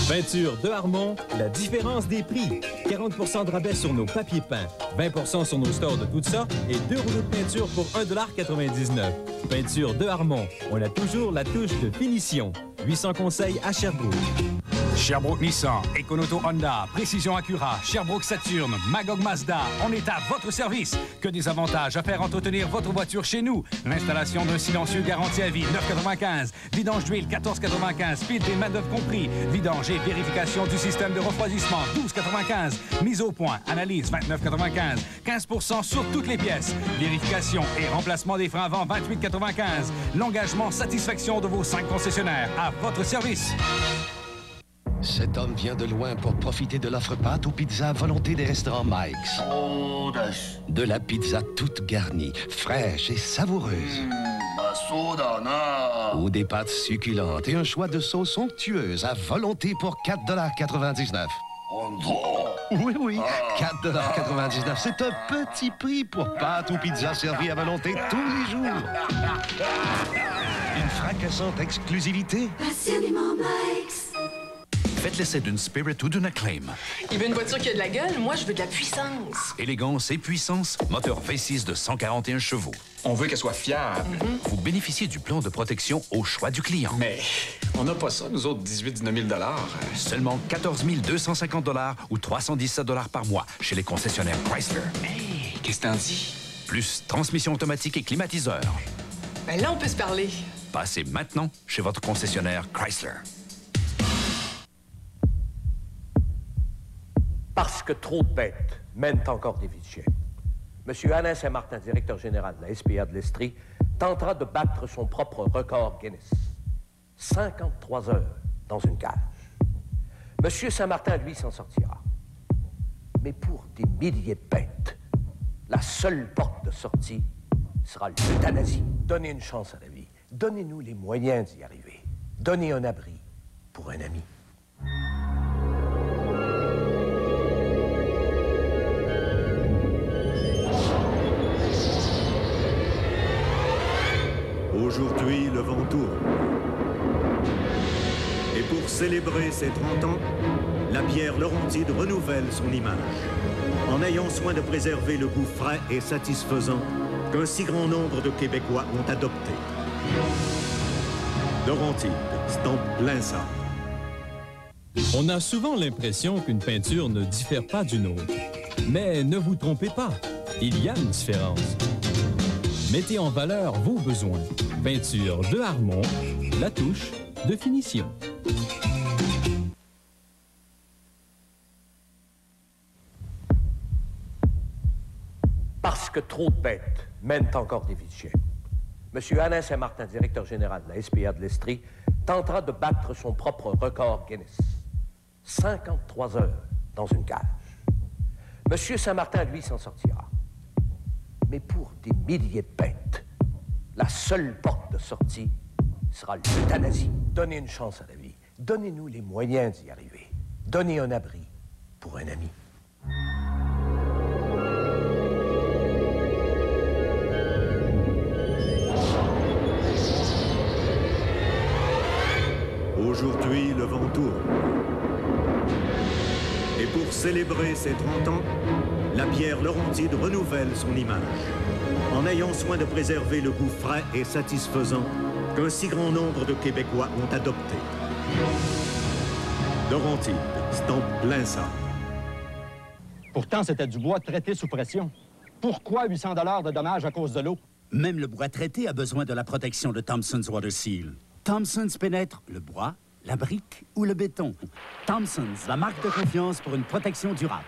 Peinture de Harmon, la différence des prix. 40 de rabais sur nos papiers peints, 20 sur nos stores de toutes sortes et 2 rouleaux de peinture pour 1,99 $. Peinture de Harmon, on a toujours la touche de finition. 800 conseils à Sherbrooke. Sherbrooke Nissan, Econoto Honda, Précision Acura, Sherbrooke Saturn, Magog Mazda, on est à votre service. Que des avantages à faire entretenir votre voiture chez nous. L'installation d'un silencieux garanti à vie, 9,95 $. Vidange d'huile, 14,95 $. Pile et main-d'œuvre compris. Vidange et vérification du système de refroidissement, 12,95 $. Mise au point, analyse, 29,95 $. 15 % sur toutes les pièces. Vérification et remplacement des freins avant, 28,95 $. L'engagement, satisfaction de vos 5 concessionnaires. À votre service. Cet homme vient de loin pour profiter de l'offre pâte ou pizza à volonté des restaurants Mike's. De la pizza toute garnie, fraîche et savoureuse. Ou des pâtes succulentes et un choix de sauces somptueuses à volonté pour 4,99 $. Oui, 4,99 $. C'est un petit prix pour pâtes ou pizza servies à volonté tous les jours. Une fracassante exclusivité. Passionnément Mike's. Faites l'essai d'une Spirit ou d'une Acclaim. Il veut une voiture qui a de la gueule, moi je veux de la puissance. Élégance et puissance, moteur V6 de 141 chevaux. On veut qu'elle soit fiable. Vous bénéficiez du plan de protection au choix du client. Mais on n'a pas ça, nous autres, 18-19 000 $. Seulement 14 250 $ ou 317 $ par mois chez les concessionnaires Chrysler. Hey, qu'est-ce que t'en dis? Plus transmission automatique et climatiseur. Ben là, on peut se parler. Passez maintenant chez votre concessionnaire Chrysler. Parce que trop de bêtes mènent encore des vies de chien. M. Alain Saint-Martin, directeur général de la SPA de l'Estrie, tentera de battre son propre record Guinness. 53 heures dans une cage. M. Saint-Martin, lui, s'en sortira. Mais pour des milliers de bêtes, la seule porte de sortie sera l'euthanasie. Donnez une chance à la vie. Donnez-nous les moyens d'y arriver. Donnez un abri pour un ami. Aujourd'hui, le vent tourne. Et pour célébrer ses 30 ans, la bière Laurentide renouvelle son image, en ayant soin de préserver le goût frais et satisfaisant qu'un si grand nombre de Québécois ont adopté. Laurentide, c'est en plein ça. On a souvent l'impression qu'une peinture ne diffère pas d'une autre. Mais ne vous trompez pas, il y a une différence. Mettez en valeur vos besoins. Peinture de Harmon, la touche de finition. Parce que trop de bêtes mènent encore des vies de chien. M. Alain Saint-Martin, directeur général de la SPA de l'Estrie, tentera de battre son propre record Guinness. 53 heures dans une cage. M. Saint-Martin, lui, s'en sortira. Mais pour des milliers de bêtes, la seule porte de sortie sera l'euthanasie. Donnez une chance à la vie. Donnez-nous les moyens d'y arriver. Donnez un abri pour un ami. Aujourd'hui, le vent tourne. Et pour célébrer ses 30 ans, la bière Laurentide renouvelle son image, en ayant soin de préserver le goût frais et satisfaisant qu'un si grand nombre de Québécois ont adopté. Laurentide, c'est en plein ça. Pourtant, c'était du bois traité sous pression. Pourquoi 800 $ de dommages à cause de l'eau? Même le bois traité a besoin de la protection de Thompson's Water Seal. Thompson's pénètre le bois, la brique ou le béton. Thompson's, la marque de confiance pour une protection durable.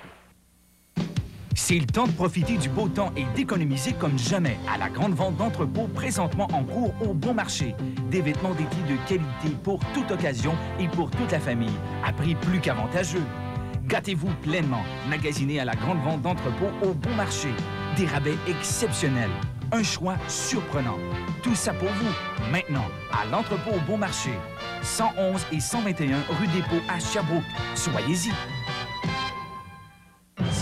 C'est le temps de profiter du beau temps et d'économiser comme jamais à la grande vente d'entrepôts présentement en cours au Bon Marché. Des vêtements d'été de qualité pour toute occasion et pour toute la famille, à prix plus qu'avantageux. Gâtez-vous pleinement, magasinez à la grande vente d'entrepôts au Bon Marché. Des rabais exceptionnels, un choix surprenant. Tout ça pour vous, maintenant, à l'entrepôt au Bon Marché. 111 et 121 rue Dépôt à Sherbrooke. Soyez-y.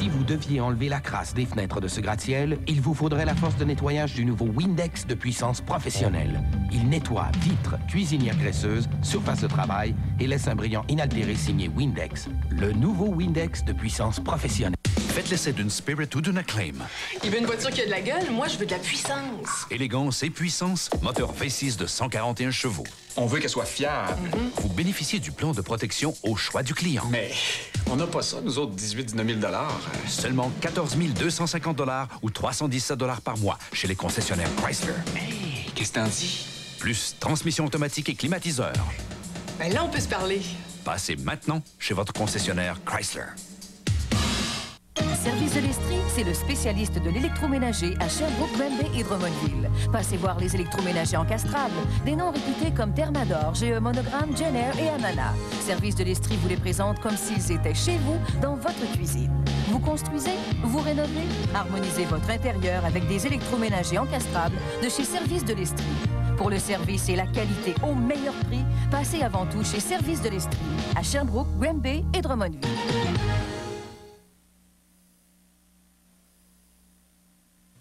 Si vous deviez enlever la crasse des fenêtres de ce gratte-ciel, il vous faudrait la force de nettoyage du nouveau Windex de puissance professionnelle. Il nettoie vitres, cuisinières graisseuses, surface de travail et laisse un brillant inaltéré signé Windex. Le nouveau Windex de puissance professionnelle. Faites l'essai d'une Spirit ou d'une Acclaim. Il veut une voiture qui a de la gueule, moi je veux de la puissance. Élégance et puissance, moteur V6 de 141 chevaux. On veut qu'elle soit fiable. Vous bénéficiez du plan de protection au choix du client. Mais on n'a pas ça, nous autres, 18-19 000 $. Seulement 14 250 $ ou 317 $ par mois chez les concessionnaires Chrysler. Hey, qu'est-ce que t'en dis? Plus transmission automatique et climatiseur. Ben là, on peut se parler. Passez maintenant chez votre concessionnaire Chrysler. Service de l'Estrie, c'est le spécialiste de l'électroménager à Sherbrooke, Granby et Drummondville. Passez voir les électroménagers encastrables, des noms réputés comme Thermador, GE Monogramme, Jenner et Amana. Service de l'Estrie vous les présente comme s'ils étaient chez vous, dans votre cuisine. Vous construisez, vous rénovez, harmonisez votre intérieur avec des électroménagers encastrables de chez Service de l'Estrie. Pour le service et la qualité au meilleur prix, passez avant tout chez Service de l'Estrie, à Sherbrooke, Granby et Drummondville.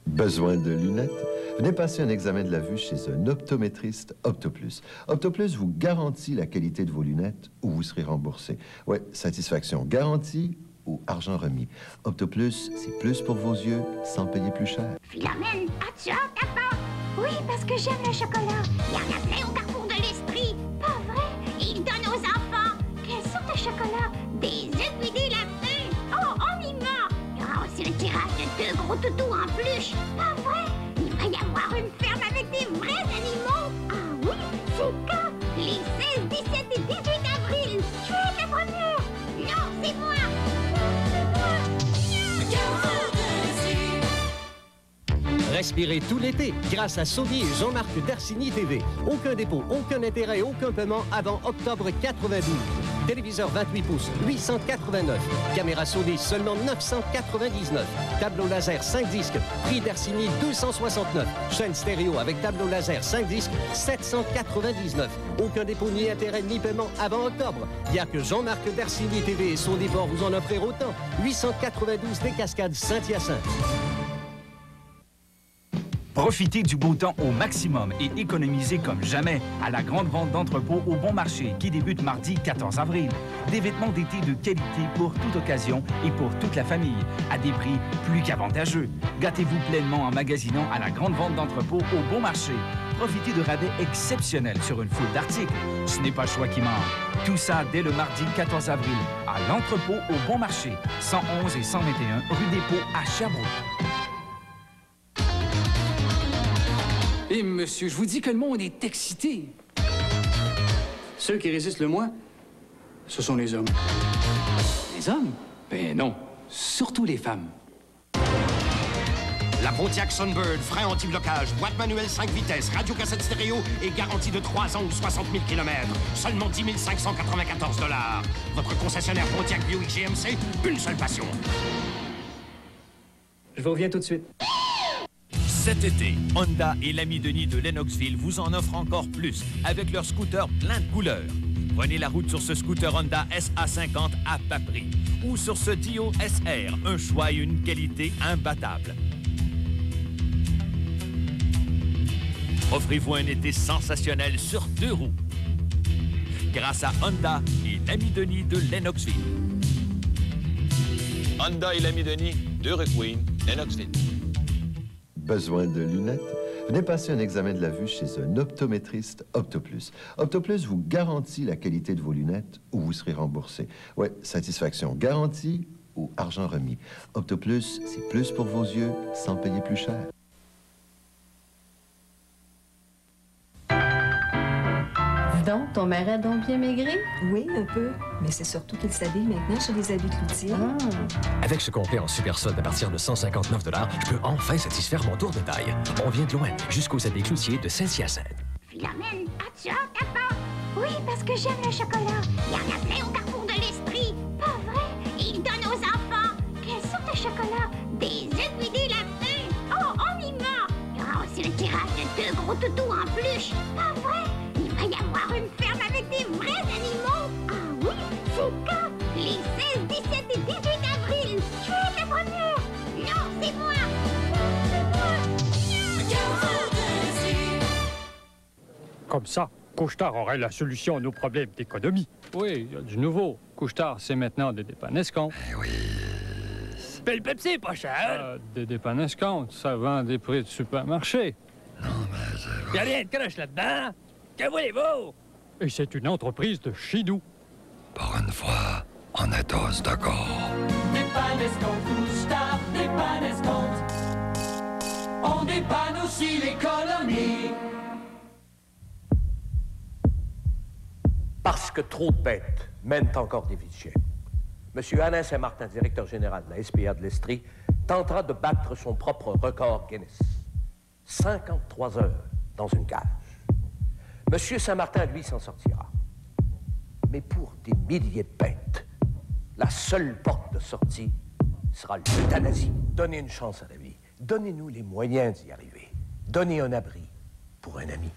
Besoin de lunettes? Venez passer un examen de la vue chez un optométriste Optoplus. Optoplus vous garantit la qualité de vos lunettes ou vous serez remboursé. Oui, satisfaction garantie ou argent remis. Optoplus, c'est plus pour vos yeux sans payer plus cher. Philomène, as-tu hâte à part? Oui, parce que j'aime le chocolat. Il y en a plein au Carrefour de l'Esprit. Pas vrai? Il donne aux enfants. Quelle sorte de chocolat? Des œufs puis des lapins. Oh, on y ment. Il y aura aussi le tirage de 2 gros toutous en peluche. Pas vrai? Il va y avoir une ferme avec des vrais animaux. Ah oui? C'est quand? Les 16, 17 et 18 avril. Tu es la première. Non, c'est moi. Respirez tout l'été grâce à Sony et Jean-Marc Darcini TV. Aucun dépôt, aucun intérêt, aucun paiement avant octobre 92. Téléviseur 28 pouces, 889. Caméra Sony, seulement 999. Tableau laser 5 disques, prix Darcini 269. Chaîne stéréo avec tableau laser 5 disques, 799. Aucun dépôt, ni intérêt, ni paiement avant octobre. Il n'y a que Jean-Marc Darcini TV et Sony pour vous en offrir autant. 892 des Cascades Saint-Hyacinthe. Profitez du beau temps au maximum et économisez comme jamais à la grande vente d'entrepôt au Bon Marché qui débute mardi 14 avril. Des vêtements d'été de qualité pour toute occasion et pour toute la famille à des prix plus qu'avantageux. Gâtez-vous pleinement en magasinant à la grande vente d'entrepôt au Bon Marché. Profitez de rabais exceptionnels sur une foule d'articles. Ce n'est pas le choix qui manque. Tout ça dès le mardi 14 avril à l'entrepôt au Bon Marché, 111 et 121 rue des Pots à Sherbrooke. Eh, monsieur, je vous dis que le monde est excité. Ceux qui résistent le moins, ce sont les hommes. Les hommes? Ben non, surtout les femmes. La Pontiac Sunbird, frein anti-blocage, boîte manuelle 5 vitesses, radio-cassette stéréo et garantie de 3 ans ou 60 000 km. Seulement 10 594 $. Votre concessionnaire Pontiac Buick GMC, une seule passion. Je vous reviens tout de suite. Cet été, Honda et l'ami Denis de Lennoxville vous en offrent encore plus avec leur scooter plein de couleurs. Prenez la route sur ce scooter Honda SA50 à bas prix ou sur ce Dio SR, un choix et une qualité imbattable. Offrez-vous un été sensationnel sur 2 roues grâce à Honda et l'ami Denis de Lennoxville. Honda et l'ami Denis, 2 rue Queen, Lennoxville. Besoin de lunettes? Venez passer un examen de la vue chez un optométriste Optoplus. Optoplus vous garantit la qualité de vos lunettes ou vous serez remboursé. Oui, satisfaction garantie ou argent remis. Optoplus, c'est plus pour vos yeux sans payer plus cher. Donc, ton mari a donc bien maigri? Oui, un peu. Mais c'est surtout qu'il s'habille maintenant sur des habits cloutiers. Avec ce complet en super solde à partir de 159 $, je peux enfin satisfaire mon tour de taille. On vient de loin, jusqu'aux habits cloutiers de Saint-Hyacinthe. Philomène, as-tu hâte à part? Oui, parce que j'aime le chocolat. Il y en a plein au Carrefour de l'Esprit. Pas vrai? Il donne aux enfants. Quelle sorte de chocolat? Des œufs puis des lapins. Oh, on y ment. Il y aura aussi le tirage de 2 gros toutous en peluche. Pas vrai? Il va y avoir une ferme avec des vrais animaux. Ah oui? C'est quand? Les 16, 17 et 18 avril. Tu es la Comme ça, Couche-Tard aurait la solution à nos problèmes d'économie. Oui, il y a du nouveau. Couche-Tard, c'est maintenant des dépannes escomptes. Oui. Mais le Pepsi est pas cher. Des dépannes escomptes, ça vend des prix de supermarché. Non, mais c'est... Y a rien de croche là-dedans. Que voulez-vous? Et c'est une entreprise de chez nous. Pour une fois, on est tous d'accord. Dépanne escompte, Couche-Tard, dépanne escompte. On dépanne aussi l'économie. Parce que trop de bêtes mènent encore des vies de chiens. M. Alain Saint-Martin, directeur général de la SPA de l'Estrie, tentera de battre son propre record Guinness. 53 heures dans une cage. M. Saint-Martin, lui, s'en sortira. Mais pour des milliers de bêtes, la seule porte de sortie sera l'euthanasie. Donnez une chance à la vie. Donnez-nous les moyens d'y arriver. Donnez un abri pour un ami.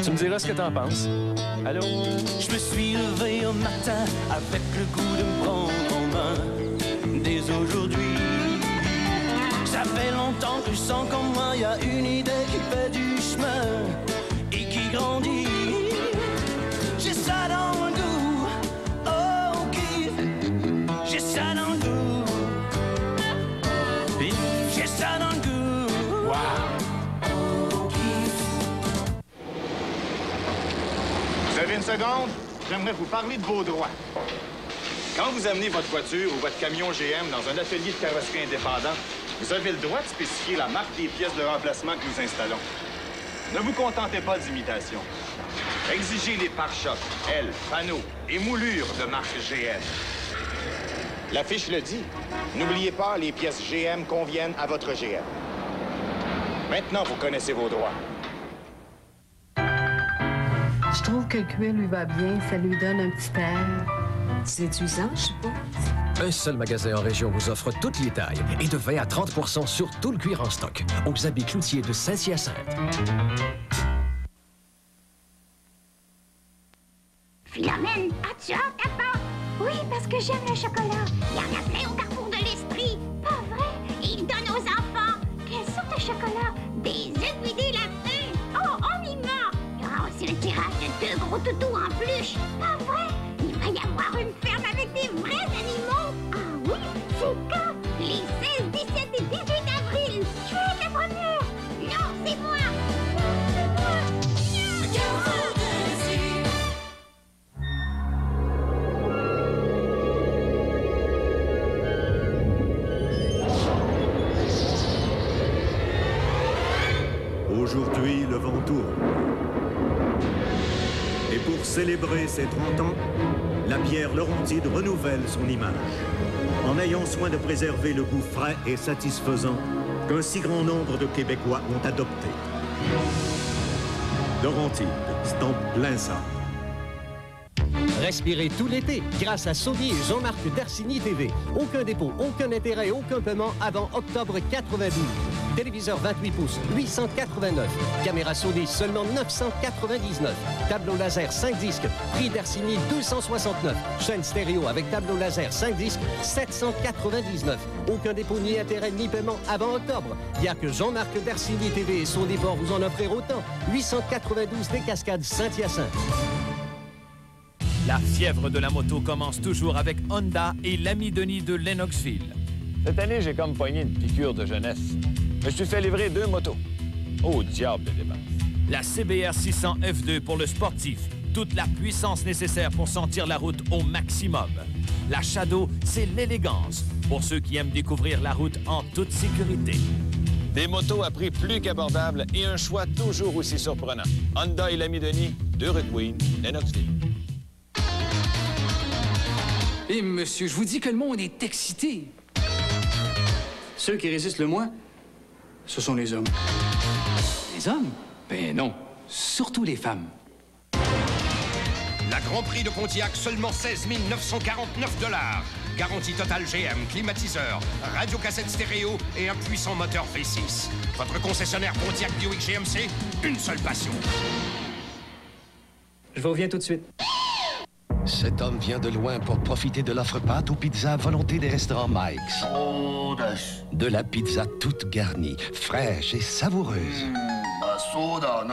Tu me diras ce que t'en penses. Allô? Je me suis levé un matin avec le goût de me prendre en main. Dès aujourd'hui, ça fait longtemps que je sens qu'en moi y a une idée qui fait du chemin et qui grandit. J'ai ça dans le goût, oh kiff. J'ai ça dans le goût, j'ai ça dans le goût. Wow. Vous avez une seconde? J'aimerais vous parler de vos droits. Quand vous amenez votre voiture ou votre camion GM dans un atelier de carrosserie indépendant, vous avez le droit de spécifier la marque des pièces de remplacement que nous installons. Ne vous contentez pas d'imitation. Exigez les pare-chocs, ailes, panneaux et moulures de marque GM. L'affiche le dit. N'oubliez pas, les pièces GM conviennent à votre GM. Maintenant, vous connaissez vos droits. Je trouve que le cuir lui va bien, ça lui donne un petit air séduisant, je sais pas. Un seul magasin en région vous offre toutes les tailles et de 20 à 30 % sur tout le cuir en stock. Aux habits cloutiers de Saint-Hyacinthe. Philomène, as-tu hâte à part? Oui, parce que j'aime le chocolat. Il y en a plein au carrefour de l'Estrie. Pas vrai? Il donne aux enfants. Quelle sorte de chocolat? Des œufs des lapins. Oh, on y meurt. Il y aura aussi le tirage de 2 gros toutous en peluche. Pas vrai? Il va y avoir une ferme avec des vrais animaux. Ah oui? C'est quand? Les 16, 17 et 18 avril. Tu es la première. Non, c'est moi. Aujourd'hui, le vent tourne. Et pour célébrer ses 30 ans, la bière Laurentide renouvelle son image, en ayant soin de préserver le goût frais et satisfaisant qu'un si grand nombre de Québécois ont adopté. Laurentide, stamp plein ça. Respirez tout l'été grâce à Sony et Jean-Marc Darcigny TV. Aucun dépôt, aucun intérêt, aucun paiement avant octobre 92. Téléviseur 28 pouces, 889. Caméra Sony, seulement 999. Tableau laser 5 disques, prix Darcigny 269. Chaîne stéréo avec tableau laser 5 disques, 799. Aucun dépôt, ni intérêt, ni paiement avant octobre. Il n'y a que Jean-Marc Darcigny TV et son dépôt vous en offrir autant. 892 des Cascades Saint-Hyacinthe. La fièvre de la moto commence toujours avec Honda et l'ami Denis de Lennoxville. Cette année, j'ai comme pogné une piqûre de jeunesse. Je me suis fait livrer 2 motos. Oh, diable de dépense. La CBR 600 F2 pour le sportif. Toute la puissance nécessaire pour sentir la route au maximum. La Shadow, c'est l'élégance pour ceux qui aiment découvrir la route en toute sécurité. Des motos à prix plus qu'abordable et un choix toujours aussi surprenant. Honda et l'ami Denis, 2 rue de Queen, Lennoxville. Eh, monsieur, je vous dis que le monde est excité. Ceux qui résistent le moins, ce sont les hommes. Les hommes? Ben non, surtout les femmes. La Grand Prix de Pontiac, seulement 16 949 $. Garantie totale GM, climatiseur, radiocassette stéréo et un puissant moteur V6. Votre concessionnaire Pontiac Buick GMC, une seule passion. Je vous reviens tout de suite. Cet homme vient de loin pour profiter de l'offre pâte aux pizzas à volonté des restaurants Mike's. De la pizza toute garnie, fraîche et savoureuse. soda,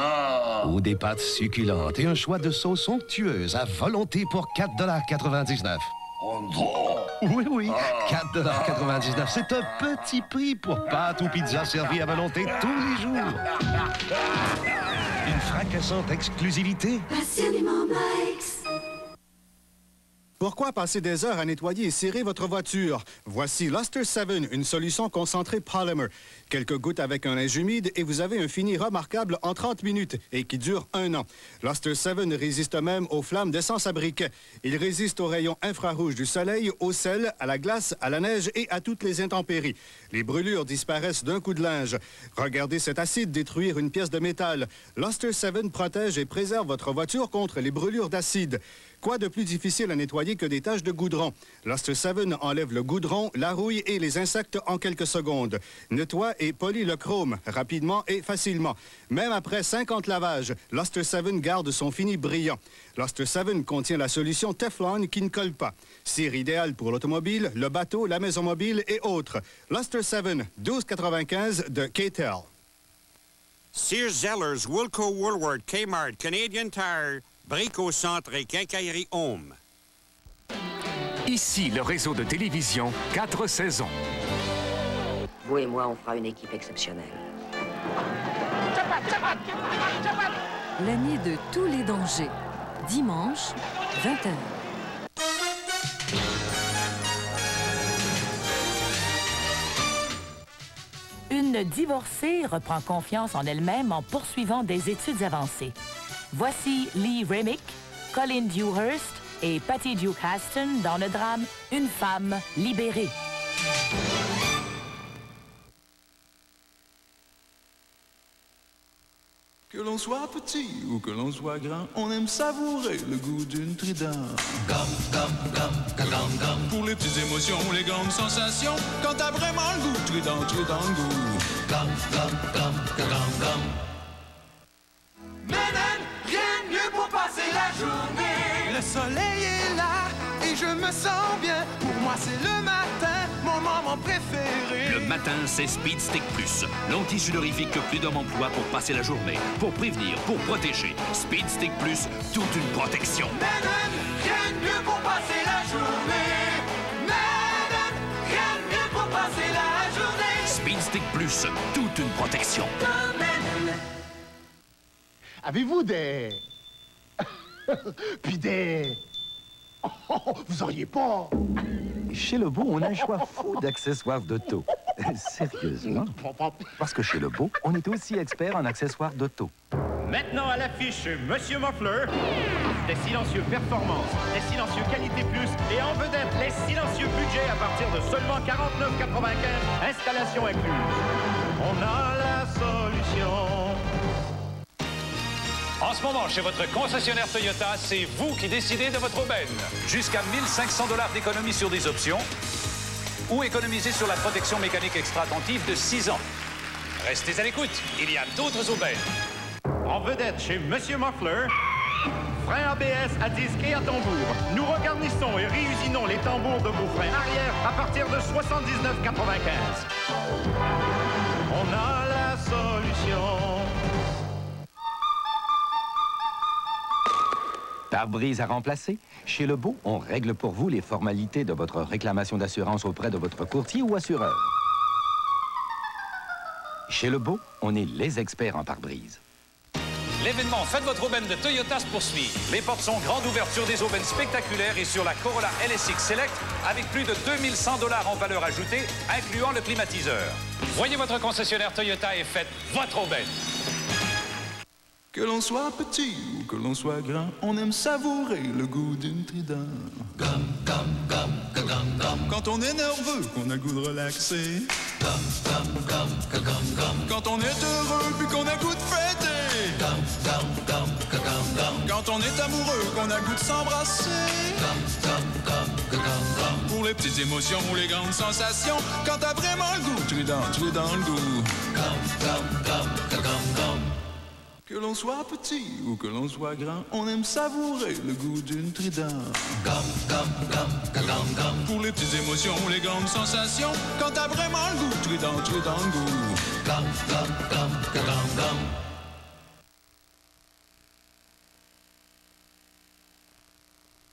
Ou des pâtes succulentes et un choix de sauces somptueuses à volonté pour 4,99 $. Oui, 4,99 $. C'est un petit prix pour pâtes ou pizzas servies à volonté tous les jours. Une fracassante exclusivité. Absolument, Mike. Pourquoi passer des heures à nettoyer et serrer votre voiture? Voici Luster 7, une solution concentrée Polymer. Quelques gouttes avec un linge humide et vous avez un fini remarquable en 30 minutes et qui dure 1 an. Luster 7 résiste même aux flammes d'essence à briquet. Il résiste aux rayons infrarouges du soleil, au sel, à la glace, à la neige et à toutes les intempéries. Les brûlures disparaissent d'un coup de linge. Regardez cet acide détruire une pièce de métal. Luster 7 protège et préserve votre voiture contre les brûlures d'acide. Quoi de plus difficile à nettoyer que des taches de goudron? Luster 7 enlève le goudron, la rouille et les insectes en quelques secondes. Nettoie et polie le chrome rapidement et facilement. Même après 50 lavages, Luster 7 garde son fini brillant. Luster 7 contient la solution Teflon qui ne colle pas. Cire idéale pour l'automobile, le bateau, la maison mobile et autres. Luster 7, 12,95 de K-Tel. Sears, Zellers, Woolco, Woolworth, Kmart, Canadian Tire, Brico Centre et Quincaillerie Home. Ici, le réseau de télévision 4 saisons. Vous et moi, on fera une équipe exceptionnelle. L'année de tous les dangers. Dimanche, 20h. Une divorcée reprend confiance en elle-même en poursuivant des études avancées. Voici Lee Remick, Colin Dewhurst et Patty Duke Aston dans le drame Une femme libérée. Que l'on soit petit ou que l'on soit grand, on aime savourer le goût d'une Trident. Pour les petites émotions, les grandes sensations, quand t'as vraiment le goût, Trident, tu es dans le goût. Madame, rien de mieux pour passer la journée. Le soleil est là et je me sens bien. Pour moi, c'est le matin, mon moment préféré. Le matin, c'est Speed Stick Plus. L'anti-sudorifique que plus d'hommes emploient pour passer la journée, pour prévenir, pour protéger. Speed Stick Plus, toute une protection. Madame, rien de mieux pour passer la journée. Madame, rien de mieux pour passer la journée. Speed Stick Plus, toute une protection. Avez-vous des... Puis des... Oh, vous auriez pas... Chez Lebeau, on a un choix fou d'accessoires d'auto. Sérieusement. Parce que chez Lebeau, on est aussi expert en accessoires d'auto. Maintenant à l'affiche, Monsieur Muffler, des silencieux performance, des silencieux qualité plus et en vedette, les silencieux budget à partir de seulement 49,95, installation incluse. On a la solution. En ce moment, chez votre concessionnaire Toyota, c'est vous qui décidez de votre aubaine. Jusqu'à 1 500 $ d'économie sur des options ou économiser sur la protection mécanique extra-attentive de 6 ans. Restez à l'écoute, il y a d'autres aubaines. En vedette chez Monsieur Muffler, frein ABS à disque et à tambour. Nous regarnissons et réusinons les tambours de vos freins arrière à partir de 79,95. On a la solution. Pare-brise à remplacer? Chez Lebeau, on règle pour vous les formalités de votre réclamation d'assurance auprès de votre courtier ou assureur. Chez Lebeau, on est les experts en pare-brise. L'événement Faites votre aubaine de Toyota se poursuit. Les portes sont grandes ouvertures des aubaines spectaculaires et sur la Corolla LSX Select avec plus de 2100 $ en valeur ajoutée, incluant le climatiseur. Voyez votre concessionnaire Toyota et faites votre aubaine. Que l'on soit petit ou que l'on soit grand, on aime savourer le goût d'une Trident. Quand on est nerveux, qu'on a le goût de relaxer. Quand on est heureux, puis qu'on a le goût de fêter. Quand on est amoureux, qu'on a le goût de s'embrasser. Pour les petites émotions ou les grandes sensations, quand t'as vraiment le goût, Trident, tu es dans le goût. Que l'on soit petit ou que l'on soit grand, on aime savourer le goût d'une Trident. Pour les petites émotions ou les grandes sensations, quand t'as vraiment le goût, Trident, tu es dans le goût.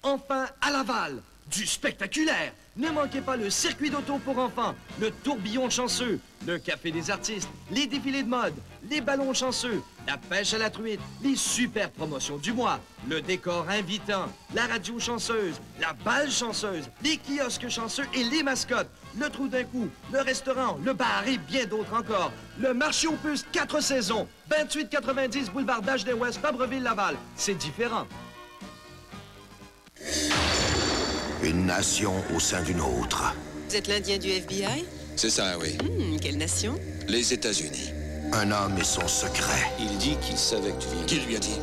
Enfin, à Laval, du spectaculaire. Ne manquez pas le circuit d'auto pour enfants, le tourbillon chanceux, le café des artistes, les défilés de mode, les ballons chanceux, la pêche à la truite, les super promotions du mois, le décor invitant, la radio chanceuse, la balle chanceuse, les kiosques chanceux et les mascottes, le trou d'un coup, le restaurant, le bar et bien d'autres encore. Le marché aux puces 4 saisons, 2890 boulevard d'Age des Ouest, Fabreville-Laval. C'est différent. Une nation au sein d'une autre. Vous êtes l'Indien du FBI? C'est ça, oui. Quelle nation? Les États-Unis. Un homme et son secret. Il dit qu'il savait que tu viens. Qui lui a dit?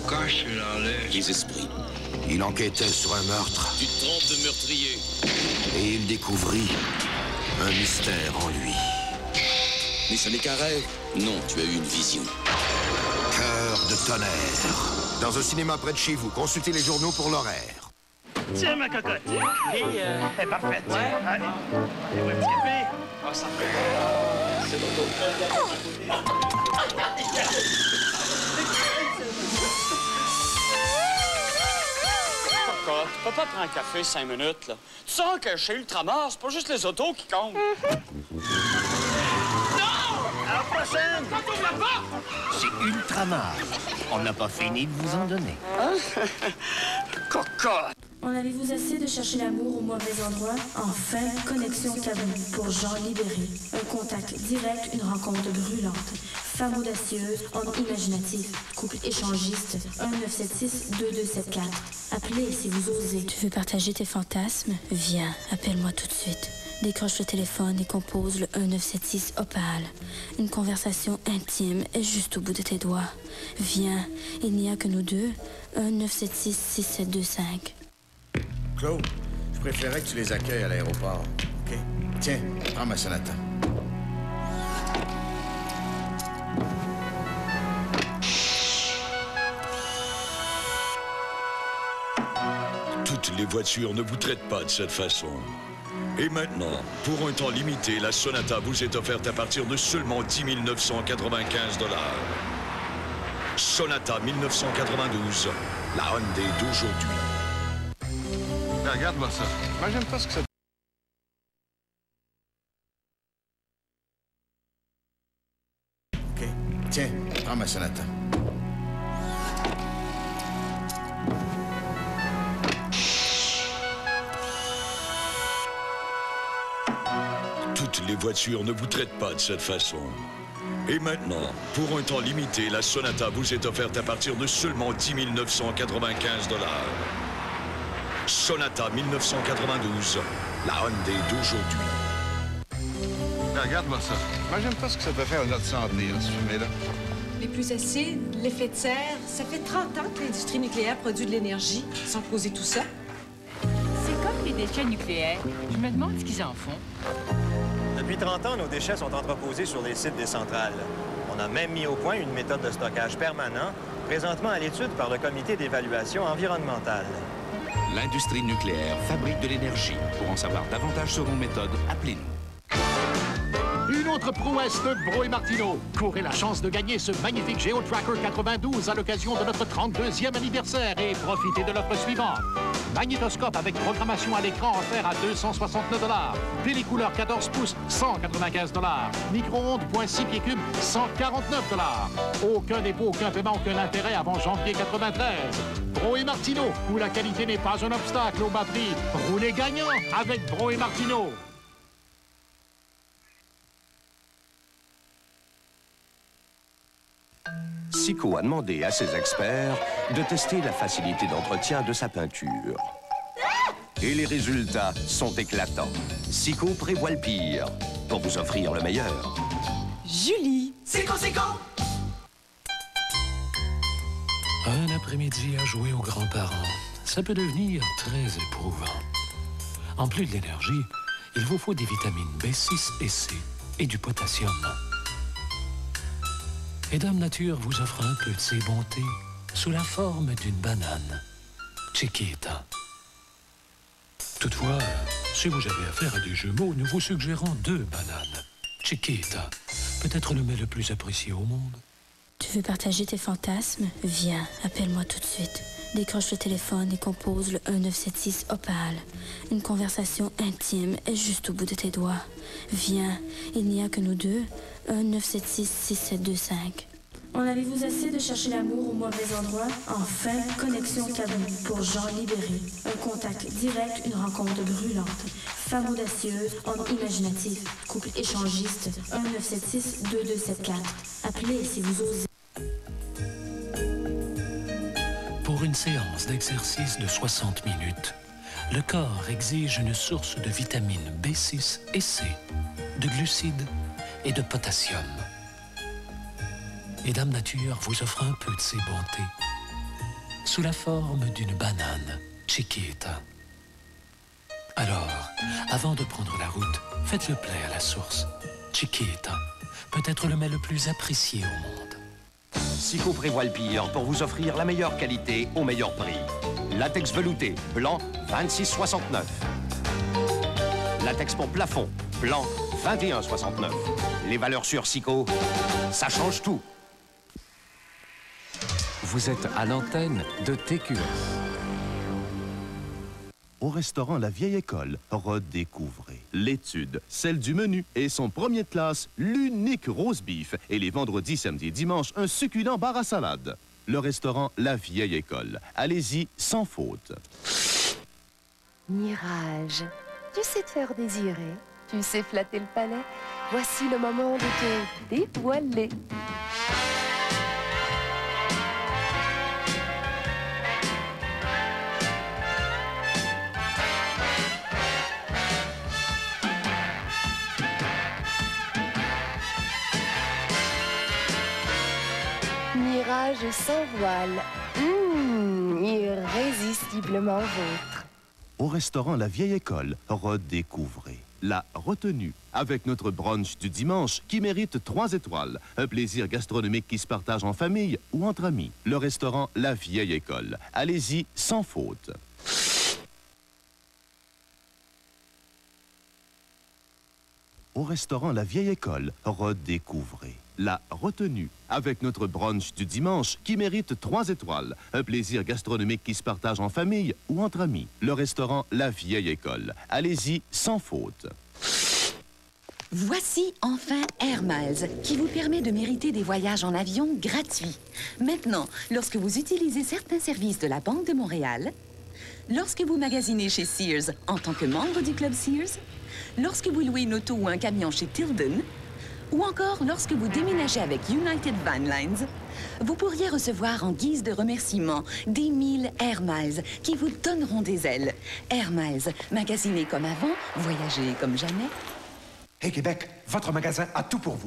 Cache dans l'air. Les esprits. Il enquêtait sur un meurtre. Tu te trompes de meurtrier. Et il découvrit un mystère en lui. Mais ce n'est qu'un rêve. Non, tu as eu une vision. Cœur de tonnerre. Dans un cinéma près de chez vous, consultez les journaux pour l'horaire. Tiens, ma cocotte. Et elle est parfaite. Ouais. Allez. Et ouais, petit café. Ah, ça fait. C'est bon. Cocotte, tu peux pas prendre un café 5 minutes, là. Tu sens que chez Ultramar, c'est pas juste les autos qui comptent. Non! À la prochaine! Quand ouvre la porte! C'est Ultramar. On n'a pas fini de vous en donner. Hein? Cocotte! En avez-vous assez de chercher l'amour au mauvais endroit? Enfin, connexion Caboune pour gens libérés. Un contact direct, une rencontre brûlante. Femme audacieuse, homme imaginatif, couple échangiste. 1-976-2274. Appelez si vous osez. Tu veux partager tes fantasmes? Viens, appelle-moi tout de suite. Décroche le téléphone et compose le 1976 Opal. Une conversation intime est juste au bout de tes doigts. Viens, il n'y a que nous deux. 1-976-6725. Claude, je préférais que tu les accueilles à l'aéroport. OK? Tiens, prends ma sonata. Toutes les voitures ne vous traitent pas de cette façon. Et maintenant, pour un temps limité, la Sonata vous est offerte à partir de seulement 10 995 $. Sonata 1992, la Hyundai d'aujourd'hui. Regarde-moi ça. Moi, j'aime pas ce que ça... OK. Tiens, prends ma sonata. Toutes les voitures ne vous traitent pas de cette façon. Et maintenant, pour un temps limité, la Sonata vous est offerte à partir de seulement 10 995 $. Sonata 1992, la Hyundai d'aujourd'hui. Regarde-moi ça. Moi, j'aime pas ce que ça peut faire à notre santé, ce fumée-là. Les plus acides, l'effet de serre, ça fait 30 ans que l'industrie nucléaire produit de l'énergie sans causer tout ça. C'est comme les déchets nucléaires. Je me demande ce qu'ils en font. Depuis 30 ans, nos déchets sont entreposés sur les sites des centrales. On a même mis au point une méthode de stockage permanent, présentement à l'étude par le Comité d'évaluation environnementale. L'industrie nucléaire fabrique de l'énergie. Pour en savoir davantage sur nos méthodes, appelez-nous. Une autre prouesse de Bro et Martineau. Courez la chance de gagner ce magnifique GeoTracker 92 à l'occasion de notre 32e anniversaire et profitez de l'offre suivante. Magnétoscope avec programmation à l'écran offert à 269 $. Télécouleur 14 pouces, 195 $. Micro-ondes .6 pieds cubes, 149 $. Aucun dépôt, aucun paiement, aucun intérêt avant janvier 93. Bro et Martineau, où la qualité n'est pas un obstacle au bas prix. Roulez gagnant avec Bro et Martineau. Sico a demandé à ses experts de tester la facilité d'entretien de sa peinture. Et les résultats sont éclatants. Sico prévoit le pire pour vous offrir le meilleur. Julie! Sico! Un après-midi à jouer aux grands-parents, ça peut devenir très éprouvant. En plus de l'énergie, il vous faut des vitamines B6 et C et du potassium. Et Dame Nature vous offre un peu de ses bontés sous la forme d'une banane. Chiquita. Toutefois, si vous avez affaire à des jumeaux, nous vous suggérons 2 bananes. Chiquita, peut-être le mets le plus apprécié au monde. Tu veux partager tes fantasmes? Viens, appelle-moi tout de suite. Décroche le téléphone et compose le 1976 Opal. Une conversation intime est juste au bout de tes doigts. Viens, il n'y a que nous deux. 1976-6725. En avez-vous assez de chercher l'amour au mauvais endroit? Enfin, connexion câble pour gens libérés. Un contact direct, une rencontre brûlante. Femme audacieuse, homme imaginatif. Couple échangiste. 1976-2274. Appelez si vous osez. Pour une séance d'exercice de 60 minutes, le corps exige une source de vitamines B6 et C, de glucides et de potassium. Et Dame Nature vous offre un peu de ses bontés, sous la forme d'une banane Chiquita. Alors, avant de prendre la route, faites le plein à la source. Chiquita, peut-être le mets le plus apprécié au monde. Psychopré Voilpire pour vous offrir la meilleure qualité au meilleur prix. Latex velouté, blanc, 26,69. Latex pour plafond, blanc, 21,69. Les valeurs sur Psycho, ça change tout. Vous êtes à l'antenne de TQS. Au restaurant La Vieille École, redécouvrez l'étude, celle du menu et son premier de classe, l'unique roast beef. Et les vendredis, samedis et dimanches, un succulent bar à salade. Le restaurant La Vieille École. Allez-y sans faute. Mirage, tu sais te faire désirer, tu sais flatter le palais. Voici le moment de te dévoiler. Mirage sans voile. Irrésistiblement vôtre. Au restaurant La Vieille École, redécouvrez la retenue avec notre brunch du dimanche qui mérite 3 étoiles. Un plaisir gastronomique qui se partage en famille ou entre amis. Le restaurant La Vieille École. Allez-y sans faute. Au restaurant La Vieille École, redécouvrez la retenue avec notre brunch du dimanche qui mérite 3 étoiles. Un plaisir gastronomique qui se partage en famille ou entre amis. Le restaurant La Vieille École. Allez-y sans faute. Voici enfin Air Miles, qui vous permet de mériter des voyages en avion gratuits. Maintenant, lorsque vous utilisez certains services de la Banque de Montréal, lorsque vous magasinez chez Sears en tant que membre du Club Sears, lorsque vous louez une auto ou un camion chez Tilden, ou encore lorsque vous déménagez avec United Van Lines, vous pourriez recevoir en guise de remerciement des 1000 Air Miles qui vous donneront des ailes. Air Miles, magasinez comme avant, voyagez comme jamais. Hey Québec, votre magasin a tout pour vous.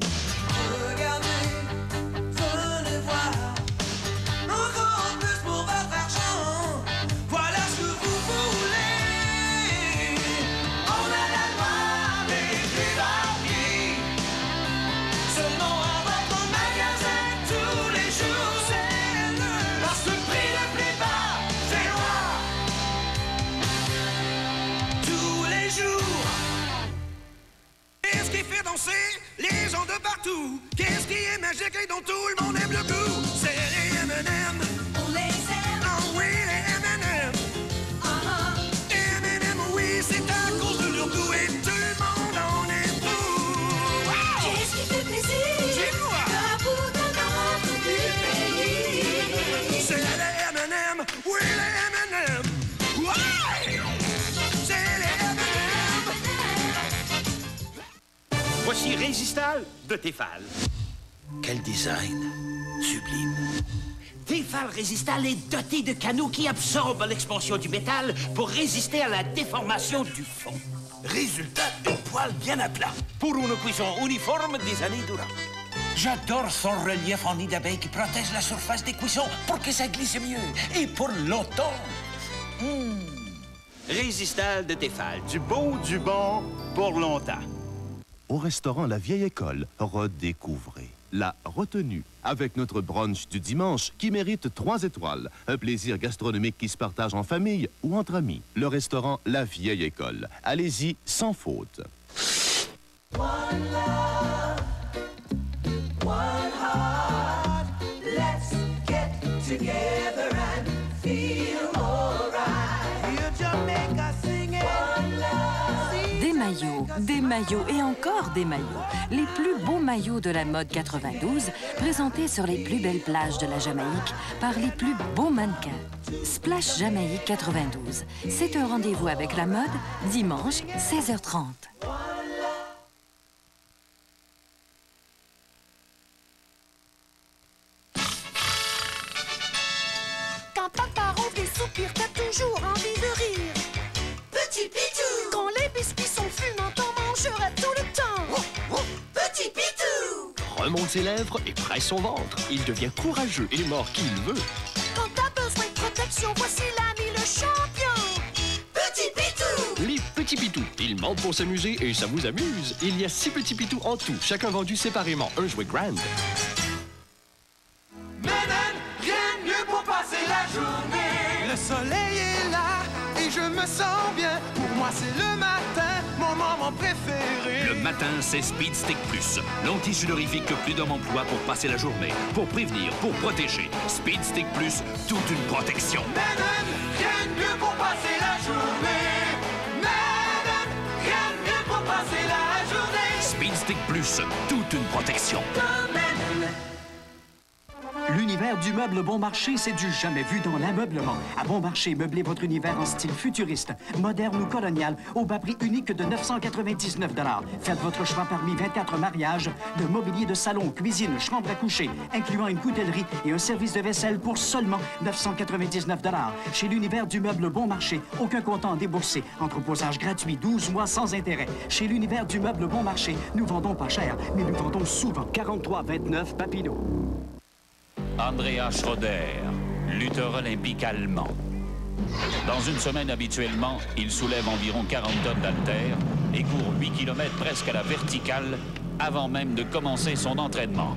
Les gens de partout, qu'est-ce qui est magique et dont tout le monde aime le goût? C'est les M&M. On les aime. Ah oui, les M&M. M&M, oui, c'est à cause de leur goût et tout le monde en aime tout. Wow! Qu'est-ce qui fait plaisir? Dis-moi. La poudre d'or du pays. C'est les M&M, oui, les M&M. Ouais! C'est les M&M. Voici Résistal de Tefal. Quel design sublime. Tefal Résistal est doté de canaux qui absorbent l'expansion du métal pour résister à la déformation du fond. Résultat, une poêle bien à plat. Pour une cuisson uniforme des années durant. J'adore son relief en nid d'abeille qui protège la surface des cuissons pour que ça glisse mieux. Et pour longtemps. Résistal de Tefal. Du beau, du bon, pour longtemps. Au restaurant La Vieille École, redécouvrez la retenue avec notre brunch du dimanche qui mérite 3 étoiles. Un plaisir gastronomique qui se partage en famille ou entre amis. Le restaurant La Vieille École. Allez-y sans faute. One love, one heart, let's get together and feel des maillots et encore des maillots. Les plus beaux maillots de la mode 92, présentés sur les plus belles plages de la Jamaïque par les plus beaux mannequins. Splash Jamaïque 92. C'est un rendez-vous avec la mode, dimanche, 16h30. Quand papa ronfle et soupire, t'as toujours envie de rire. Petit Pitou! Quand les biscuits sont fumants, t'en mangeras tout le temps. Petit Pitou! Remonte ses lèvres et presse son ventre. Il devient courageux et mord qui il veut. Quand t'as besoin de protection, voici l'ami le champion. Petit Pitou! Les petits pitous. Ils mentent pour s'amuser et ça vous amuse. Il y a 6 petits pitous en tout, chacun vendu séparément. Un jouet Grand. Rien de mieux pour passer la journée. Le soleil est là et je me sens bien. Pour moi, c'est le matin, mon moment préféré. Le matin, c'est Speed Stick Plus. L'anti-sudorifique que plus d'hommes emploient pour passer la journée, pour prévenir, pour protéger. Speed Stick Plus, toute une protection. Rien de mieux pour passer la journée. Rien de mieux pour passer la journée. Speed Stick Plus, toute une protection. L'univers du meuble Bon Marché, c'est du jamais vu dans l'ameublement. À Bon Marché, meublez votre univers en style futuriste, moderne ou colonial, au bas prix unique de 999 $. Faites votre choix parmi 24 mariages de mobilier de salon, cuisine, chambre à coucher, incluant une coutellerie et un service de vaisselle pour seulement 999 $. Chez l'univers du meuble Bon Marché, aucun comptant à débourser. Entreposage gratuit, 12 mois sans intérêt. Chez l'univers du meuble Bon Marché, nous vendons pas cher, mais nous vendons souvent. 4329 Papineau. Andrea Schroeder, lutteur olympique allemand. Dans une semaine, habituellement, il soulève environ 40 tonnes d'haltères et court 8 km presque à la verticale avant même de commencer son entraînement.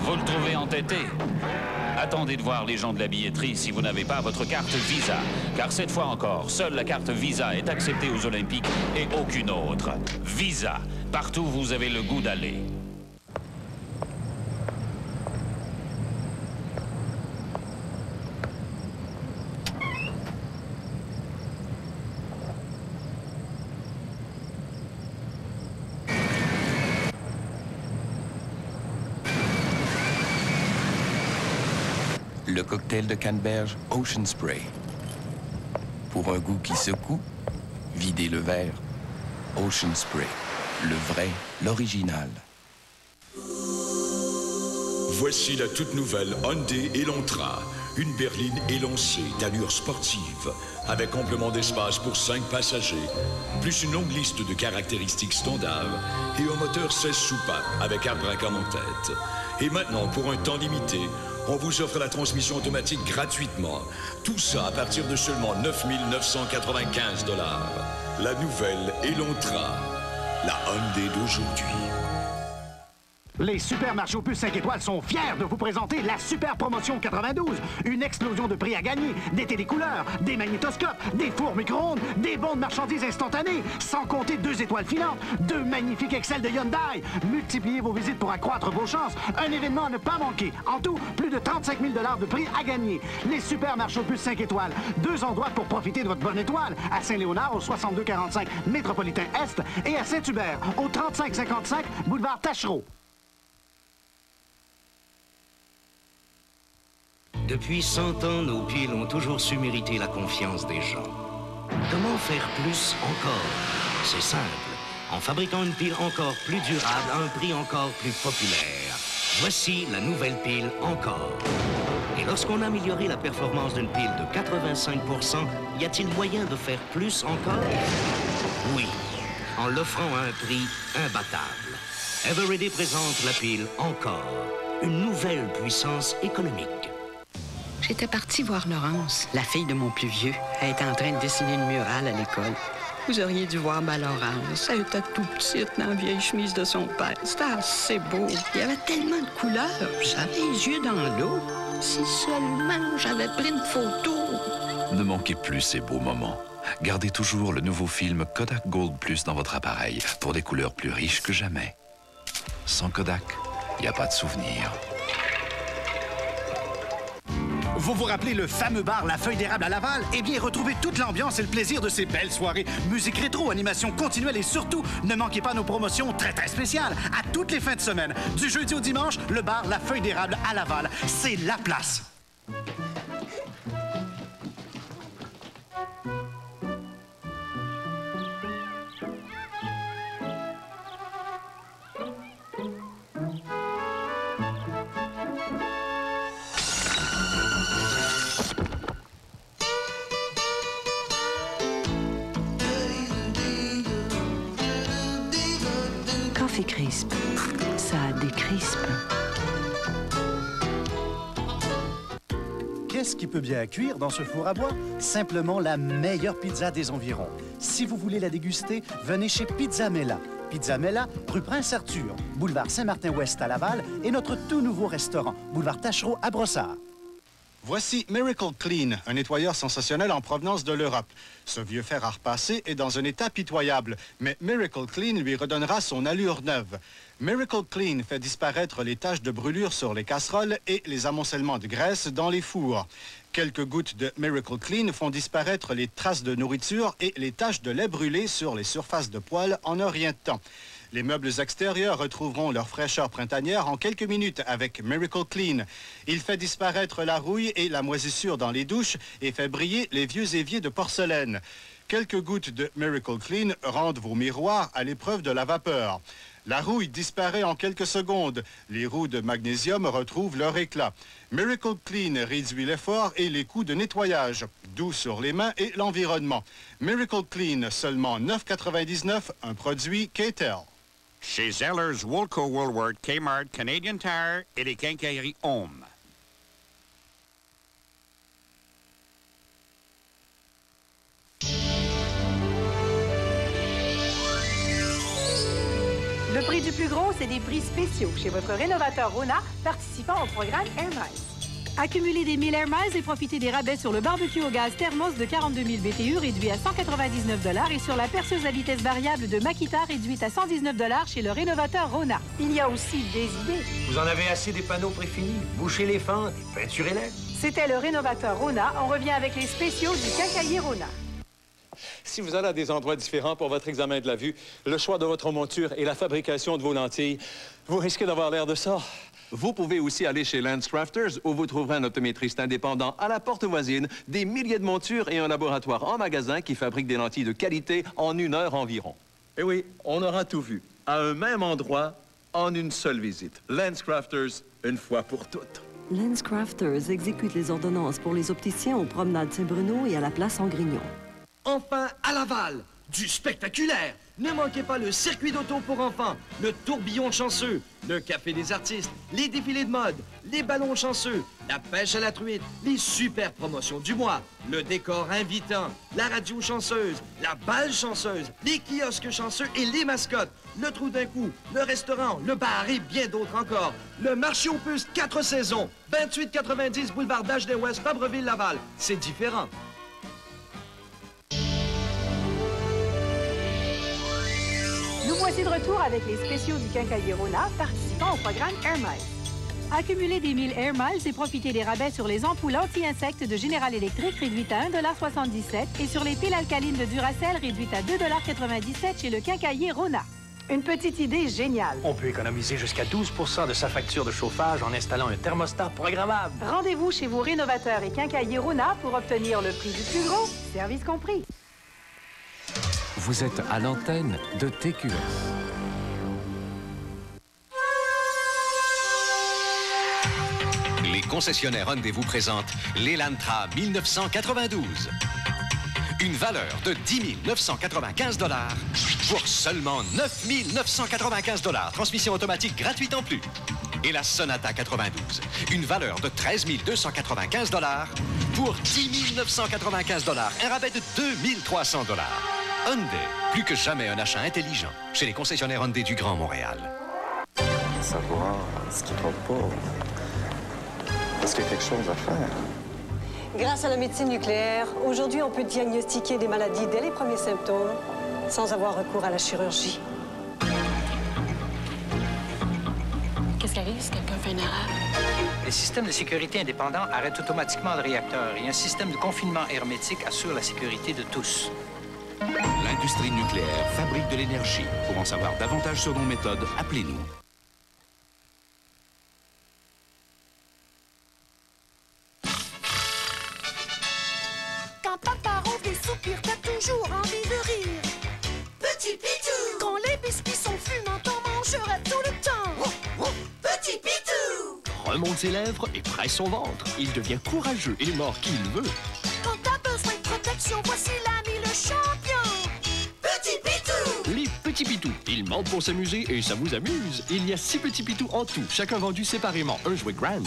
Vous le trouvez entêté? Attendez de voir les gens de la billetterie si vous n'avez pas votre carte Visa. Car cette fois encore, seule la carte Visa est acceptée aux Olympiques et aucune autre. Visa, partout où vous avez le goût d'aller. Le cocktail de canneberge Ocean Spray. Pour un goût qui secoue, videz le verre. Ocean Spray. Le vrai, l'original. Voici la toute nouvelle Hyundai Elantra. Une berline élancée d'allure sportive, avec amplement d'espace pour 5 passagers, plus une longue liste de caractéristiques standards et un moteur 16 soupapes avec arbre-braquant en tête. Et maintenant, pour un temps limité, on vous offre la transmission automatique gratuitement. Tout ça à partir de seulement 9 995 $. La nouvelle Elantra, la Hyundai d'aujourd'hui. Les supermarchés Opus 5 étoiles sont fiers de vous présenter la Super Promotion 92. Une explosion de prix à gagner, des télécouleurs, des magnétoscopes, des fours micro-ondes, des bons de marchandises instantanées, sans compter 2 étoiles filantes, 2 magnifiques Excel de Hyundai. Multipliez vos visites pour accroître vos chances. Un événement à ne pas manquer. En tout, plus de 35 000 $ de prix à gagner. Les supermarchés Opus 5 étoiles. 2 endroits pour profiter de votre bonne étoile. À Saint-Léonard, au 6245 Métropolitain Est, et à Saint-Hubert, au 3555 Boulevard Tachereau. Depuis 100 ans, nos piles ont toujours su mériter la confiance des gens. Comment faire plus encore? C'est simple. En fabriquant une pile encore plus durable à un prix encore plus populaire. Voici la nouvelle pile Encore. Et lorsqu'on a amélioré la performance d'une pile de 85%, y a-t-il moyen de faire plus encore? Oui, en l'offrant à un prix imbattable. Eveready présente la pile Encore. Une nouvelle puissance économique. J'étais partie voir Laurence, la fille de mon plus vieux. Elle était en train de dessiner une murale à l'école. Vous auriez dû voir ma Laurence. Elle était tout petite dans la vieille chemise de son père. C'était assez beau. Il y avait tellement de couleurs. J'avais les yeux dans l'eau. Si seulement j'avais pris une photo. Ne manquez plus ces beaux moments. Gardez toujours le nouveau film Kodak Gold Plus dans votre appareil pour des couleurs plus riches que jamais. Sans Kodak, il n'y a pas de souvenir. Vous vous rappelez le fameux bar La Feuille d'érable à Laval? Eh bien, retrouvez toute l'ambiance et le plaisir de ces belles soirées. Musique rétro, animation continuelle et surtout, ne manquez pas nos promotions très spéciales à toutes les fins de semaine. Du jeudi au dimanche, le bar La Feuille d'érable à Laval. C'est la place. Coffee Crisp, ça décrispe. Qu'est-ce qui peut bien cuire dans ce four à bois? Simplement la meilleure pizza des environs. Si vous voulez la déguster, venez chez Pizza Mela. Pizza Mela, rue Prince-Arthur, boulevard Saint-Martin-Ouest à Laval et notre tout nouveau restaurant, boulevard Tachereau à Brossard. Voici Miracle Clean, un nettoyeur sensationnel en provenance de l'Europe. Ce vieux fer à repasser est dans un état pitoyable, mais Miracle Clean lui redonnera son allure neuve. Miracle Clean fait disparaître les taches de brûlure sur les casseroles et les amoncellements de graisse dans les fours. Quelques gouttes de Miracle Clean font disparaître les traces de nourriture et les taches de lait brûlé sur les surfaces de poêle en un rien de temps. Les meubles extérieurs retrouveront leur fraîcheur printanière en quelques minutes avec Miracle Clean. Il fait disparaître la rouille et la moisissure dans les douches et fait briller les vieux éviers de porcelaine. Quelques gouttes de Miracle Clean rendent vos miroirs à l'épreuve de la vapeur. La rouille disparaît en quelques secondes. Les roues de magnésium retrouvent leur éclat. Miracle Clean réduit l'effort et les coûts de nettoyage, doux sur les mains et l'environnement. Miracle Clean, seulement $9,99, un produit K-Tel. Chez Zellers, Woolco Woolworth, Kmart, Canadian Tire et les quincailleries Home. Le prix du plus gros, c'est des prix spéciaux chez votre rénovateur Rona participant au programme Air Miles. Accumulez des 1000 Air Miles et profitez des rabais sur le barbecue au gaz Thermos de 42 000 BTU réduit à 199 $ et sur la perceuse à vitesse variable de Makita réduite à 119 $ chez le rénovateur Rona. Il y a aussi des idées. Vous en avez assez des panneaux préfinis, bouchez les fentes et peinturez-les. C'était le rénovateur Rona. On revient avec les spéciaux du quincailler Rona. Si vous allez à des endroits différents pour votre examen de la vue, le choix de votre monture et la fabrication de vos lentilles, vous risquez d'avoir l'air de ça. Vous pouvez aussi aller chez LensCrafters où vous trouverez un optométriste indépendant à la porte voisine, des milliers de montures et un laboratoire en magasin qui fabrique des lentilles de qualité en 1 heure environ. Et oui, on aura tout vu, à un même endroit, en une seule visite. LensCrafters, une fois pour toutes. LensCrafters exécute les ordonnances pour les opticiens aux promenades Saint-Bruno et à la place en Grignon. Enfin, à Laval, du spectaculaire! Ne manquez pas le circuit d'auto pour enfants, le tourbillon chanceux, le café des artistes, les défilés de mode, les ballons chanceux, la pêche à la truite, les super promotions du mois, le décor invitant, la radio chanceuse, la balle chanceuse, les kiosques chanceux et les mascottes, le trou d'un coup, le restaurant, le bar et bien d'autres encore. Le marché aux puces 4 saisons, 2890 boulevard d'Ashden-Ouest, Fabreville-Laval. C'est différent. Nous voici de retour avec les spéciaux du quincailler Rona participant au programme Air Miles. Accumulez des 1000 Air Miles et profitez des rabais sur les ampoules anti-insectes de General Electric réduites à 1,77 $ et sur les piles alcalines de Duracell réduites à 2,97 $ chez le quincailler Rona. Une petite idée géniale. On peut économiser jusqu'à 12 % de sa facture de chauffage en installant un thermostat programmable. Rendez-vous chez vos rénovateurs et quincailler Rona pour obtenir le prix du plus gros, service compris. Vous êtes à l'antenne de TQS. Les concessionnaires Hyundai vous présentent l'Elantra 1992. Une valeur de 10 995 $ pour seulement 9 995 $. Transmission automatique gratuite en plus. Et la Sonata 92. Une valeur de 13 295 $ pour 10 995 $. Un rabais de 2 300 $. Hyundai, plus que jamais un achat intelligent chez les concessionnaires Hyundai du Grand Montréal. Savoir ce qui ne va pas. Est-ce qu'il y a quelque chose à faire? Grâce à la médecine nucléaire, aujourd'hui, on peut diagnostiquer des maladies dès les premiers symptômes sans avoir recours à la chirurgie. Qu'est-ce qui arrive si quelqu'un fait une erreur? Et systèmes de sécurité indépendants arrêtent automatiquement le réacteur et un système de confinement hermétique assure la sécurité de tous. L'industrie nucléaire fabrique de l'énergie. Pour en savoir davantage sur nos méthodes, appelez-nous. Quand papa ronfle et soupire, t'as toujours envie de rire. Petit Pitou! Quand les biscuits sont fumants, t'en mangeras tout le temps. Petit Pitou! Remonte ses lèvres et presse son ventre. Il devient courageux et mord qui il veut. Quand t'as besoin de protection, voici l'ami le champion. Petit Pitou! Les petits pitous. Ils mentent pour s'amuser et ça vous amuse. Il y a 6 petits pitous en tout, chacun vendu séparément. Un jouet Grand.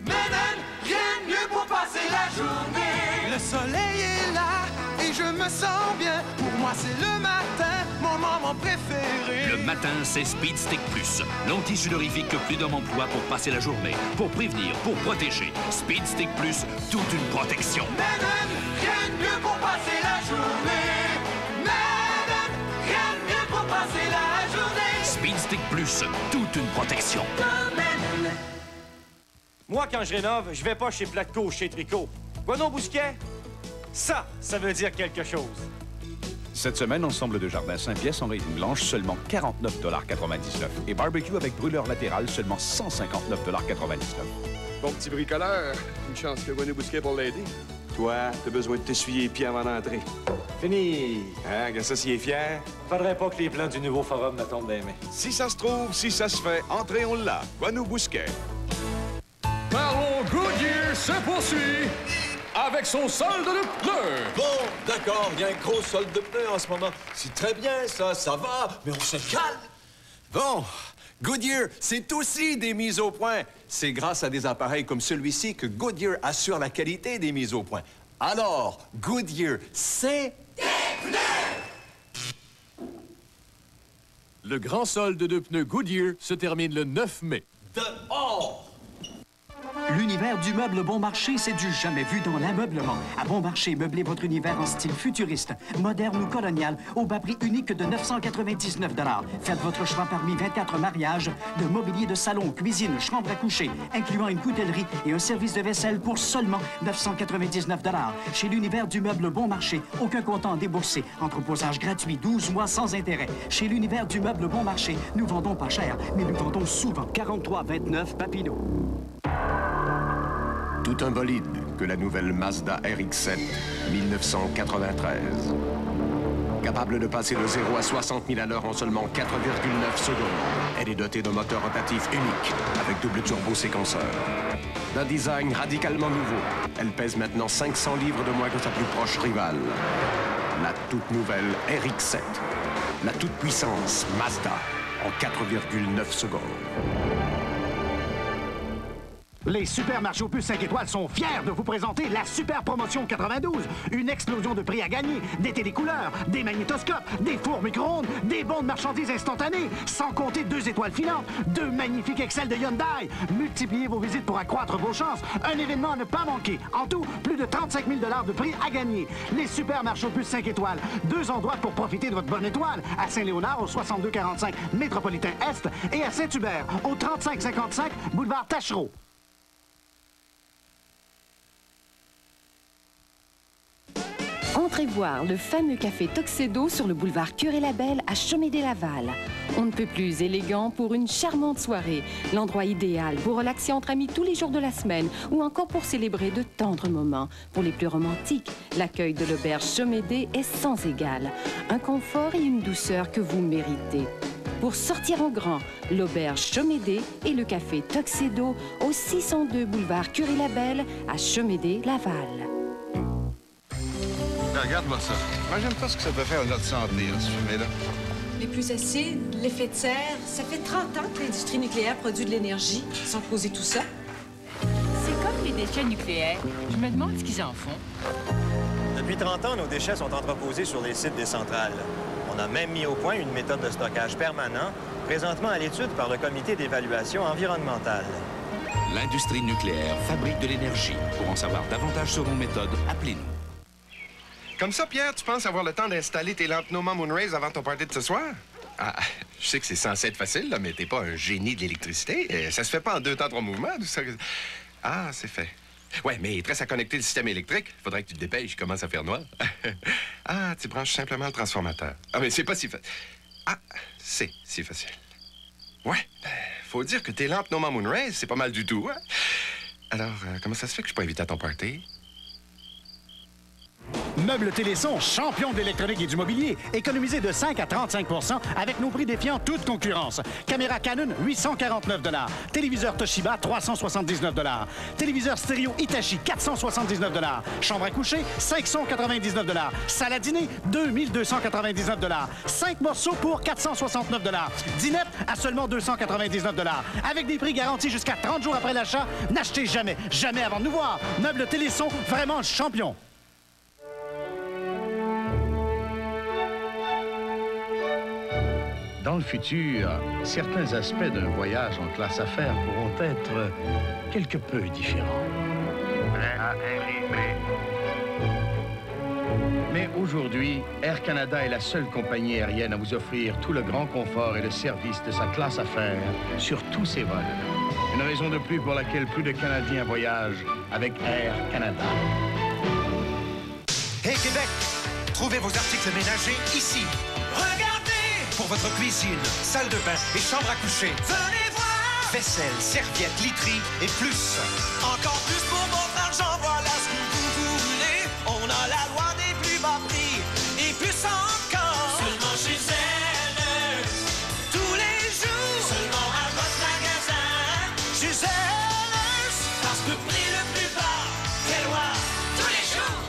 Madame, rien de mieux pour passer la journée. Le soleil est là et je me sens bien. Pour moi, c'est le matin, mon moment préféré. Le matin, c'est Speed Stick Plus. L'anti-sudorifique que plus d'hommes emploient pour passer la journée. Pour prévenir, pour protéger. Speed Stick Plus, toute une protection. Madame, rien de mieux pour passer la journée. Madame, rien de mieux pour passer la journée. Speed Stick Plus, toute une protection. Moi, quand je rénove, je vais pas chez Platco ou chez Tricot. Renaud Bousquet, ça veut dire quelque chose. Cette semaine, ensemble de jardin 5 pièces en rayon blanche, seulement 49,99 $. Et barbecue avec brûleur latéral, seulement 159,99 $. Bon petit bricoleur, une chance que Renaud Bousquet pour l'aider. Toi, t'as besoin de t'essuyer les pieds avant d'entrer. Fini. Hein, regarde ça s'il est fier. Faudrait pas que les plans du nouveau forum me tombent des mains. Si ça se trouve, si ça se fait, entrez, on l'a. Renaud Bousquet. Parlons Goodyear se poursuit avec son solde de pneus. Bon, d'accord, il y a un gros solde de pneus en ce moment. C'est très bien, ça va, mais on se calme. Bon, Goodyear, c'est aussi des mises au point. C'est grâce à des appareils comme celui-ci que Goodyear assure la qualité des mises au point. Alors, Goodyear, c'est... des pneus! Le grand solde de pneus Goodyear se termine le 9 mai. Dehors! L'univers du meuble bon marché, c'est du jamais vu dans l'ameublement. À bon marché, meublez votre univers en style futuriste, moderne ou colonial, au bas prix unique de 999 $. Faites votre choix parmi 24 mariages de mobilier de salon, cuisine, chambre à coucher, incluant une coutellerie et un service de vaisselle pour seulement 999 $. Chez l'univers du meuble bon marché, aucun comptant déboursé, entreposage gratuit, 12 mois sans intérêt. Chez l'univers du meuble bon marché, nous vendons pas cher, mais nous vendons souvent. 4329 Papineau. Tout un bolide que la nouvelle Mazda RX-7 1993. Capable de passer de 0 à 60 000 à l'heure en seulement 4,9 secondes. Elle est dotée d'un moteur rotatif unique avec double turbo-séquenceur. D'un design radicalement nouveau, elle pèse maintenant 500 livres de moins que sa plus proche rivale. La toute nouvelle RX-7. La toute-puissance Mazda en 4,9 secondes. Les supermarchés Opus 5 étoiles sont fiers de vous présenter la Super Promotion 92. Une explosion de prix à gagner, des télécouleurs, des magnétoscopes, des fours micro-ondes, des bons de marchandises instantanées, sans compter 2 étoiles filantes, 2 magnifiques Excel de Hyundai. Multipliez vos visites pour accroître vos chances. Un événement à ne pas manquer. En tout, plus de 35 000 $ de prix à gagner. Les supermarchés Opus 5 étoiles. 2 endroits pour profiter de votre bonne étoile. À Saint-Léonard, au 6245 Métropolitain Est et à Saint-Hubert, au 3555 Boulevard Tachereau. Entrez voir le fameux café Tuxedo sur le boulevard Curé-Labelle à Chomédé-Laval. On ne peut plus élégant pour une charmante soirée. L'endroit idéal pour relaxer entre amis tous les jours de la semaine ou encore pour célébrer de tendres moments. Pour les plus romantiques, l'accueil de l'auberge Chomédé est sans égal. Un confort et une douceur que vous méritez. Pour sortir en grand, l'auberge Chomédé et le café Tuxedo au 602 boulevard Curé-Labelle à Chomédé-Laval. Regarde-moi ça. Moi, j'aime pas ce que ça peut faire à notre santé, ce fumée-là. Les plus acides, l'effet de serre, ça fait 30 ans que l'industrie nucléaire produit de l'énergie sans causer tout ça. C'est comme les déchets nucléaires. Je me demande ce qu'ils en font. Depuis 30 ans, nos déchets sont entreposés sur les sites des centrales. On a même mis au point une méthode de stockage permanent, présentement à l'étude par le Comité d'évaluation environnementale. L'industrie nucléaire fabrique de l'énergie. Pour en savoir davantage sur nos méthodes, appelez-nous. Comme ça, Pierre, tu penses avoir le temps d'installer tes lampes Noma Moonrays avant ton party de ce soir? Ah, je sais que c'est censé être facile, là, mais t'es pas un génie de l'électricité. Ça se fait pas en 2 temps, 3 mouvements. Ça... Ah, c'est fait. Ouais, mais il te reste à connecter le système électrique. Faudrait que tu te dépêches, il commence à faire noir. Ah, tu branches simplement le transformateur. Ah, mais c'est pas si facile. Ah, c'est si facile. Ouais, faut dire que tes lampes Noma Moonray, c'est pas mal du tout, hein? Alors, comment ça se fait que je suis pas invité à ton party? Meubles Téléson, champion de l'électronique et du mobilier. Économisez de 5 à 35 % avec nos prix défiant toute concurrence. Caméra Canon, 849 $. Téléviseur Toshiba, 379 $. Téléviseur stéréo Hitachi, 479 $. Chambre à coucher, 599 $. Salle à dîner, 2299 $. 5 morceaux pour 469 $. Dinette à seulement 299 $. Avec des prix garantis jusqu'à 30 jours après l'achat, n'achetez jamais, jamais avant de nous voir. Meubles Téléson, vraiment champion. Dans le futur, certains aspects d'un voyage en classe affaires pourront être quelque peu différents. Mais aujourd'hui, Air Canada est la seule compagnie aérienne à vous offrir tout le grand confort et le service de sa classe affaires sur tous ses vols. Une raison de plus pour laquelle plus de Canadiens voyagent avec Air Canada. Hey Québec, trouvez vos articles ménagers ici. Regardez! Pour votre cuisine, salle de bain et chambre à coucher. Venez voir! Vaisselle, serviettes, literie et plus. Encore plus pour votre argent, voilà ce que vous voulez. On a la loi des plus bas prix et plus encore. Seulement chez elle, tous les jours. Seulement à votre magasin. Chez elle, parce que prix le plus bas, c'est loi tous les jours.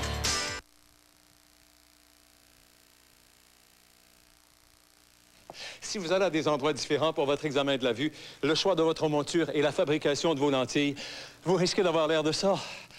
Si vous allez à des endroits différents pour votre examen de la vue, le choix de votre monture et la fabrication de vos lentilles, vous risquez d'avoir l'air de ça.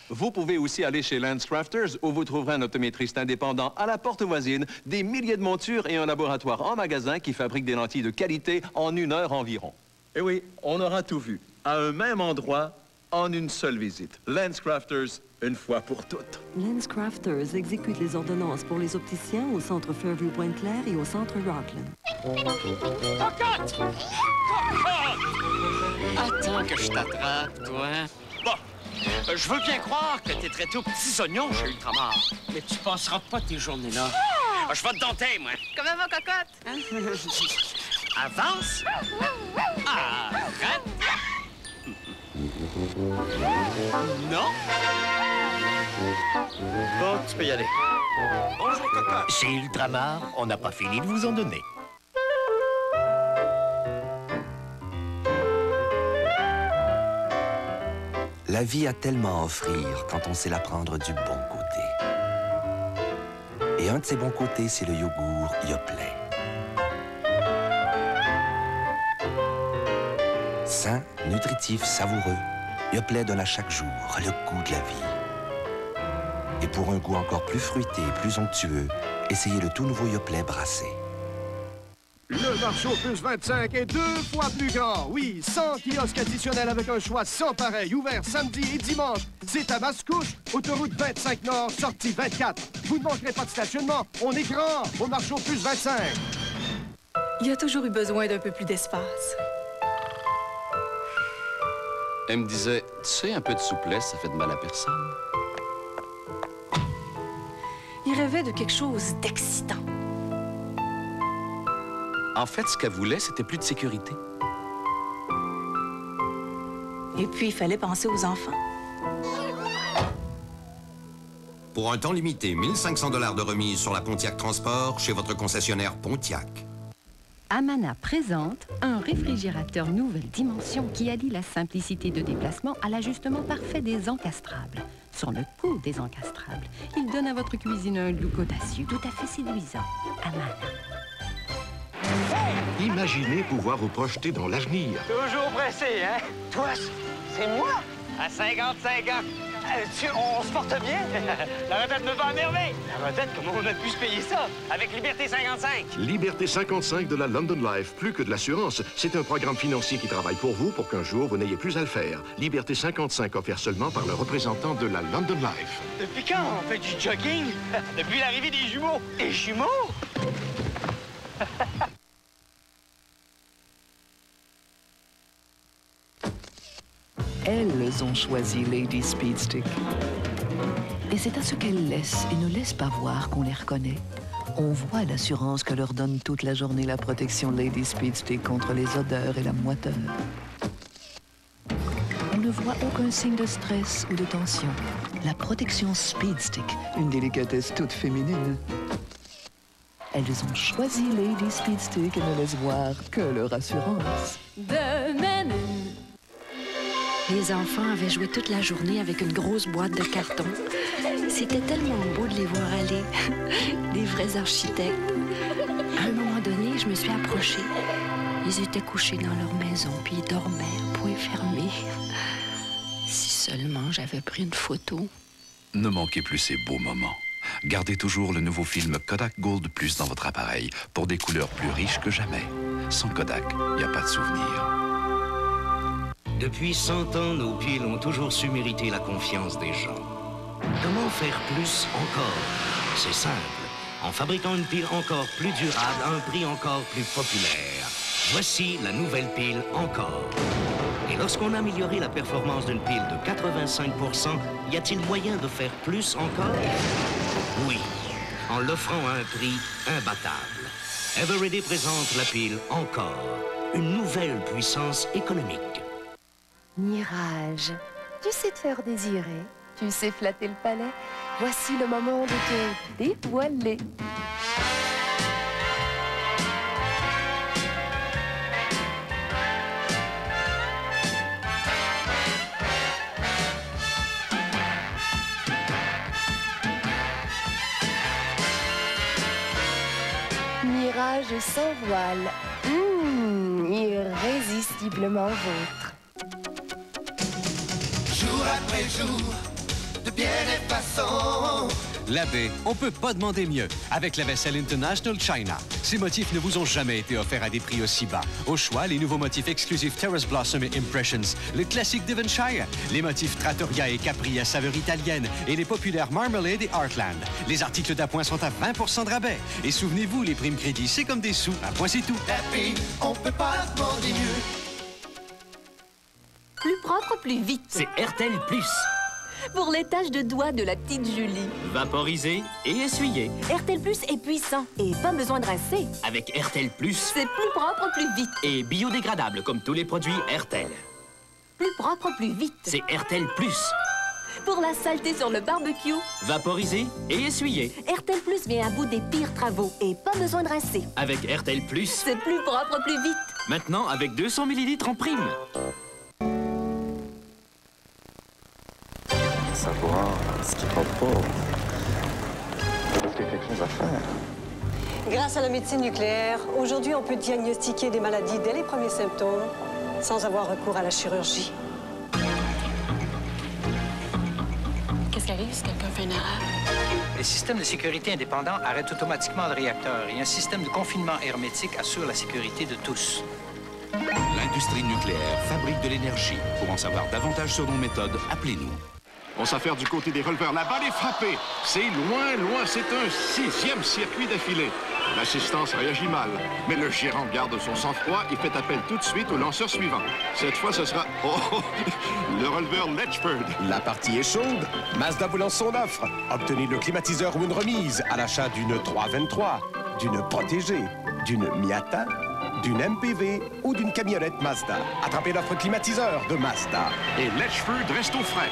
Vous pouvez aussi aller chez LensCrafters, où vous trouverez un optométriste indépendant à la porte voisine, des milliers de montures et un laboratoire en magasin qui fabrique des lentilles de qualité en 1 heure environ. Et oui, on aura tout vu, à un même endroit, en une seule visite. LensCrafters, une fois pour toutes. LensCrafters exécute les ordonnances pour les opticiens au centre Fairview Pointe-Claire et au centre Rockland. Cocotte! Cocotte! Attends que je t'attrape, toi. Bon, je veux bien croire que t'es traité aux petits oignons chez Ultramar, mais tu passeras pas tes journées là. Ah, je vais te dompter, moi. Comment va, Cocotte? Avance! Arrête! Non! Bon, tu peux y aller. Bonjour, Cocotte. Chez Ultramar, on n'a pas fini de vous en donner. La vie a tellement à offrir quand on sait la prendre du bon côté. Et un de ces bons côtés, c'est le yogourt Yoplait. Sain, nutritif, savoureux, Yoplait donne à chaque jour le goût de la vie. Et pour un goût encore plus fruité et plus onctueux, essayez le tout nouveau Yoplait brassé. Le marché aux puces 25 est 2 fois plus grand. Oui, 100 kiosques additionnels avec un choix sans pareil, ouvert samedi et dimanche. C'est à Mascouche, autoroute 25 Nord, sortie 24. Vous ne manquerez pas de stationnement. On est grand au marché aux puces 25. Il y a toujours eu besoin d'un peu plus d'espace. Elle me disait, tu sais, un peu de souplesse, ça fait de mal à personne. Il rêvait de quelque chose d'excitant. En fait, ce qu'elle voulait, c'était plus de sécurité. Et puis, il fallait penser aux enfants. Pour un temps limité, 1 500 $ de remise sur la Pontiac Transport chez votre concessionnaire Pontiac. Amana présente un réfrigérateur nouvelle dimension qui allie la simplicité de déplacement à l'ajustement parfait des encastrables. Sur le coup des encastrables, il donne à votre cuisine un look audacieux, tout à fait séduisant. Amana. Imaginez pouvoir vous projeter dans l'avenir. Toujours pressé, hein? Toi, c'est moi? À 55 ans. On se porte bien? La retraite me va à merveille. La retraite, comment on a pu se payer ça? Avec Liberté 55. Liberté 55 de la London Life, plus que de l'assurance. C'est un programme financier qui travaille pour vous pour qu'un jour, vous n'ayez plus à le faire. Liberté 55 offert seulement par le représentant de la London Life. Depuis quand on fait du jogging? Depuis l'arrivée des jumeaux. Les jumeaux? elles ont choisi Lady Speedstick. Et c'est à ce qu'elles laissent et ne laissent pas voir qu'on les reconnaît. On voit l'assurance que leur donne toute la journée la protection Lady Speedstick contre les odeurs et la moiteur. On ne voit aucun signe de stress ou de tension. La protection Speedstick, une délicatesse toute féminine. Elles ont choisi Lady Speedstick et ne laissent voir que leur assurance. Les enfants avaient joué toute la journée avec une grosse boîte de carton. C'était tellement beau de les voir aller. Des vrais architectes. À un moment donné, je me suis approchée. Ils étaient couchés dans leur maison, puis ils dormaient, poings fermés. Si seulement j'avais pris une photo. Ne manquez plus ces beaux moments. Gardez toujours le nouveau film Kodak Gold Plus dans votre appareil pour des couleurs plus riches que jamais. Sans Kodak, il n'y a pas de souvenir. Depuis 100 ans, nos piles ont toujours su mériter la confiance des gens. Comment faire plus encore? C'est simple. En fabriquant une pile encore plus durable à un prix encore plus populaire. Voici la nouvelle pile Encore. Et lorsqu'on a amélioré la performance d'une pile de 85%, y a-t-il moyen de faire plus encore? Oui, en l'offrant à un prix imbattable. Eveready présente la pile Encore. Une nouvelle puissance économique. Mirage, tu sais te faire désirer, tu sais flatter le palais. Voici le moment de te dévoiler. Mirage sans voile, irrésistiblement vôtre. Jour après jour, de bien des façons. La baie, on peut pas demander mieux. Avec la vaisselle International China. Ces motifs ne vous ont jamais été offerts à des prix aussi bas. Au choix, les nouveaux motifs exclusifs Terrace Blossom et Impressions, le classique Devonshire, les motifs Trattoria et Capri à saveur italienne et les populaires Marmalade et Heartland. Les articles d'appoint sont à 20% de rabais. Et souvenez-vous, les primes crédits, c'est comme des sous. Un point, c'est tout. La paix, on peut pas demander mieux. Plus propre, plus vite. C'est RTL Plus. Pour les taches de doigts de la petite Julie. Vaporiser et essuyer. RTL Plus est puissant et pas besoin de rincer. Avec RTL Plus. C'est plus propre, plus vite. Et biodégradable comme tous les produits RTL. Plus propre, plus vite. C'est RTL Plus. Pour la saleté sur le barbecue. Vaporiser et essuyer. RTL Plus vient à bout des pires travaux et pas besoin de rincer. Avec RTL Plus. C'est plus propre, plus vite. Maintenant, avec 200 ml en prime. Savoir ce qui va pas. Peut-être qu'il y a quelque chose à faire. Grâce à la médecine nucléaire, aujourd'hui, on peut diagnostiquer des maladies dès les premiers symptômes sans avoir recours à la chirurgie. Qu'est-ce qui arrive si quelqu'un fait une erreur? Les systèmes de sécurité indépendants arrêtent automatiquement le réacteur et un système de confinement hermétique assure la sécurité de tous. L'industrie nucléaire fabrique de l'énergie. Pour en savoir davantage sur nos méthodes, appelez-nous. On s'affaire du côté des releveurs. La balle est frappée. C'est loin, loin. C'est un 6e circuit d'affilée. L'assistance réagit mal. Mais le gérant garde son sang-froid et fait appel tout de suite au lanceur suivant. Cette fois, ce sera... Oh, le releveur Letchford. La partie est chaude. Mazda vous lance son offre. Obtenez le climatiseur ou une remise à l'achat d'une 323, d'une protégée, d'une Miata, d'une MPV ou d'une camionnette Mazda. Attrapez l'offre climatiseur de Mazda. Et Letchford reste au frais.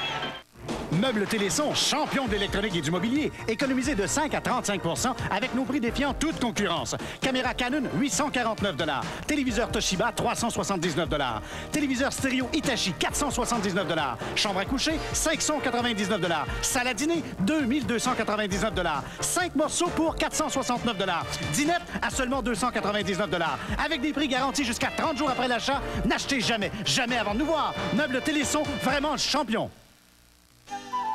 Meubles Téléson, champion de l'électronique et du mobilier. Économisez de 5 à 35 % avec nos prix défiant toute concurrence. Caméra Canon, 849 $. Téléviseur Toshiba, 379 $. Téléviseur stéréo Hitachi, 479 $. Chambre à coucher, 599 $. Salle à dîner, 2299 $. 5 morceaux pour 469 $. Dinette à seulement 299 $. Avec des prix garantis jusqu'à 30 jours après l'achat, n'achetez jamais, jamais avant de nous voir. Meubles Téléson, vraiment champion.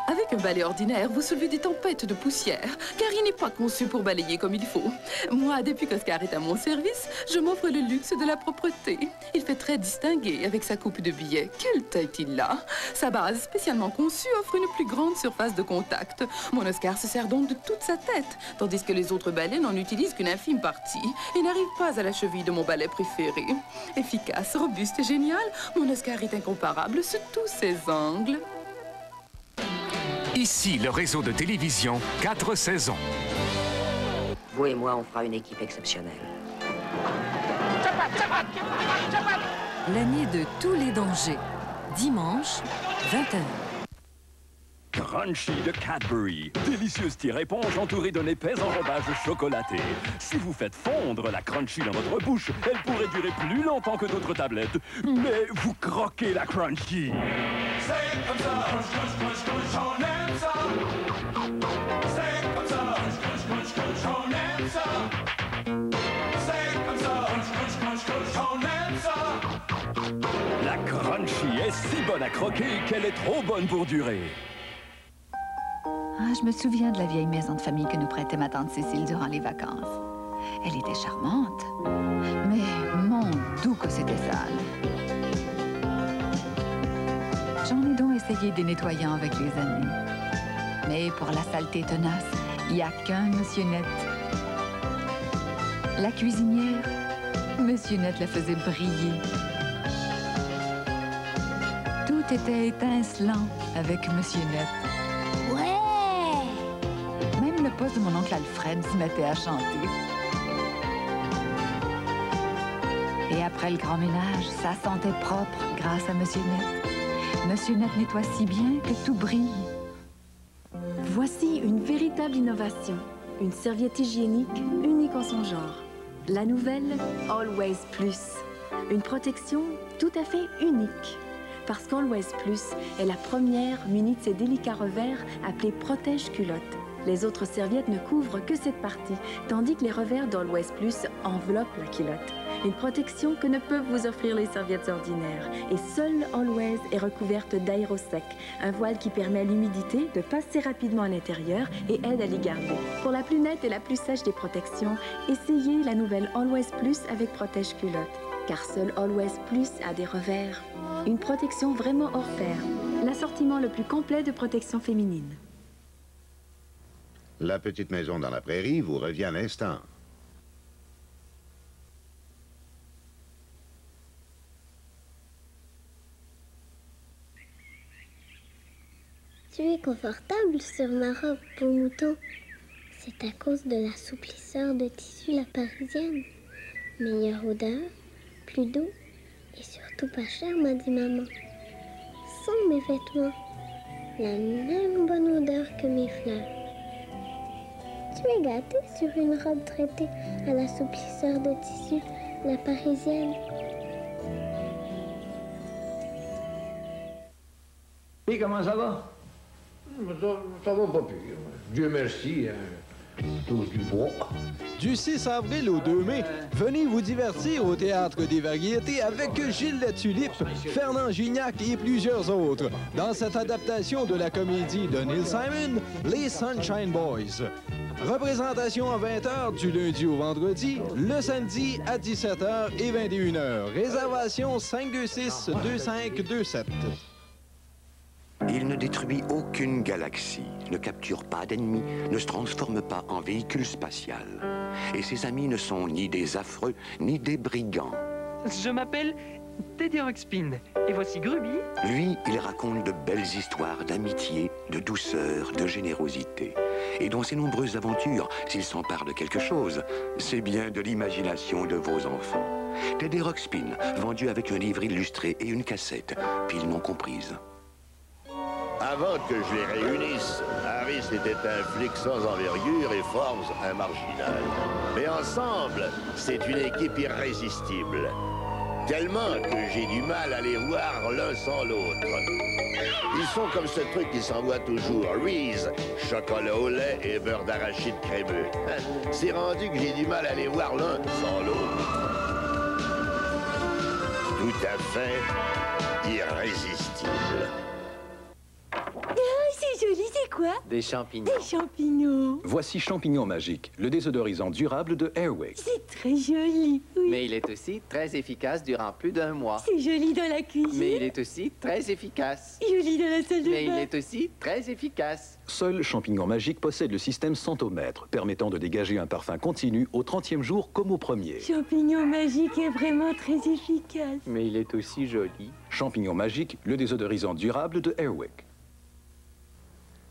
Avec qu'un balai ordinaire, vous soulevez des tempêtes de poussière, car il n'est pas conçu pour balayer comme il faut. Moi, depuis qu'Oscar est à mon service, je m'offre le luxe de la propreté. Il fait très distingué avec sa coupe de billets. Quelle tête il a! Sa base, spécialement conçue, offre une plus grande surface de contact. Mon Oscar se sert donc de toute sa tête, tandis que les autres balais n'en utilisent qu'une infime partie et n'arrivent pas à la cheville de mon balai préféré. Efficace, robuste et génial, mon Oscar est incomparable sous tous ses angles. Ici, le réseau de télévision, 4 saisons. Vous et moi, on fera une équipe exceptionnelle. L'année de tous les dangers. Dimanche, 20h. Crunchy de Cadbury. Délicieuse tire-éponge entourée d'un épais enrobage chocolaté. Si vous faites fondre la Crunchy dans votre bouche, elle pourrait durer plus longtemps que d'autres tablettes. Mais vous croquez la Crunchy. C'est comme ça, crunch, crunch, crunch, on aime ça. C'est comme ça, crunch, crunch, crunch, on aime ça. C'est comme ça, crunch, crunch, crunch, on aime ça. La Crunchy est si bonne à croquer qu'elle est trop bonne pour durer. Ah, je me souviens de la vieille maison de famille que nous prêtait ma tante Cécile durant les vacances. Elle était charmante, mais mon Doux que c'était sale. J'en ai donc essayé des nettoyants avec les années. Mais pour la saleté tenace, il n'y a qu'un Monsieur Net. La cuisinière, Monsieur Net la faisait briller. Tout était étincelant avec Monsieur Net. Ouais! Même le poste de mon oncle Alfred se mettait à chanter. Et après le grand ménage, ça sentait propre grâce à Monsieur Net. Monsieur Net nettoie si bien que tout brille. Voici une véritable innovation. Une serviette hygiénique unique en son genre. La nouvelle Always Plus. Une protection tout à fait unique. Parce qu'Always Plus est la première munie de ces délicats revers appelés protège-culottes. Les autres serviettes ne couvrent que cette partie, tandis que les revers d'Always Plus enveloppent la culotte. Une protection que ne peuvent vous offrir les serviettes ordinaires. Et seule Always est recouverte d'aérosec, un voile qui permet à l'humidité de passer rapidement à l'intérieur et aide à l'y garder. Pour la plus nette et la plus sèche des protections, essayez la nouvelle Always Plus avec protège-culotte. Car seul Always Plus a des revers. Une protection vraiment hors pair. L'assortiment le plus complet de protection féminine. La petite maison dans la prairie vous revient à l'instant. Tu es confortable sur ma robe pour mouton. C'est à cause de l'assouplisseur de tissu La Parisienne. Meilleure odeur, plus doux et surtout pas cher, m'a dit maman. Sans mes vêtements, la même bonne odeur que mes fleurs. Tu es gâtée sur une robe traitée à l'assouplisseur de tissu La Parisienne. Et comment ça va? Ça va pas pire. Dieu merci. Tous du bois. Du 6 avril au 2 mai, venez vous divertir au Théâtre des Variétés avec Gilles Latulippe, Fernand Gignac et plusieurs autres dans cette adaptation de la comédie de Neil Simon, Les Sunshine Boys. Représentation à 20h du lundi au vendredi, le samedi à 17h et 21h. Réservation 526-2527. Il ne détruit aucune galaxie, ne capture pas d'ennemis, ne se transforme pas en véhicule spatial. Et ses amis ne sont ni des affreux, ni des brigands. Je m'appelle Teddy Ruxpin, et voici Gruby. Lui, il raconte de belles histoires d'amitié, de douceur, de générosité. Et dans ses nombreuses aventures, s'il s'empare de quelque chose, c'est bien de l'imagination de vos enfants. Teddy Ruxpin, vendu avec un livre illustré et une cassette, pile non comprise. Avant que je les réunisse, Harris était un flic sans envergure et Forbes un marginal. Mais ensemble, c'est une équipe irrésistible. Tellement que j'ai du mal à les voir l'un sans l'autre. Ils sont comme ce truc qui s'envoie toujours. Reese, chocolat au lait et beurre d'arachide crémeux. C'est rendu que j'ai du mal à les voir l'un sans l'autre. Tout à fait irrésistible. Oh, c'est joli, c'est quoi? Des champignons. Des champignons. Voici Champignon Magique, le désodorisant durable de Airwick. C'est très joli, oui. Mais il est aussi très efficace durant plus d'1 mois. C'est joli dans la cuisine. Mais il est aussi très efficace. Joli dans la salle de bain. Mais il est aussi très efficace. Seul Champignon Magique possède le système Centomètre, permettant de dégager un parfum continu au 30e jour comme au premier. Champignon Magique est vraiment très efficace. Mais il est aussi joli. Champignon Magique, le désodorisant durable de Airwick.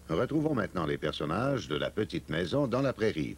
Retrouvons maintenant les personnages de La Petite Maison dans la Prairie.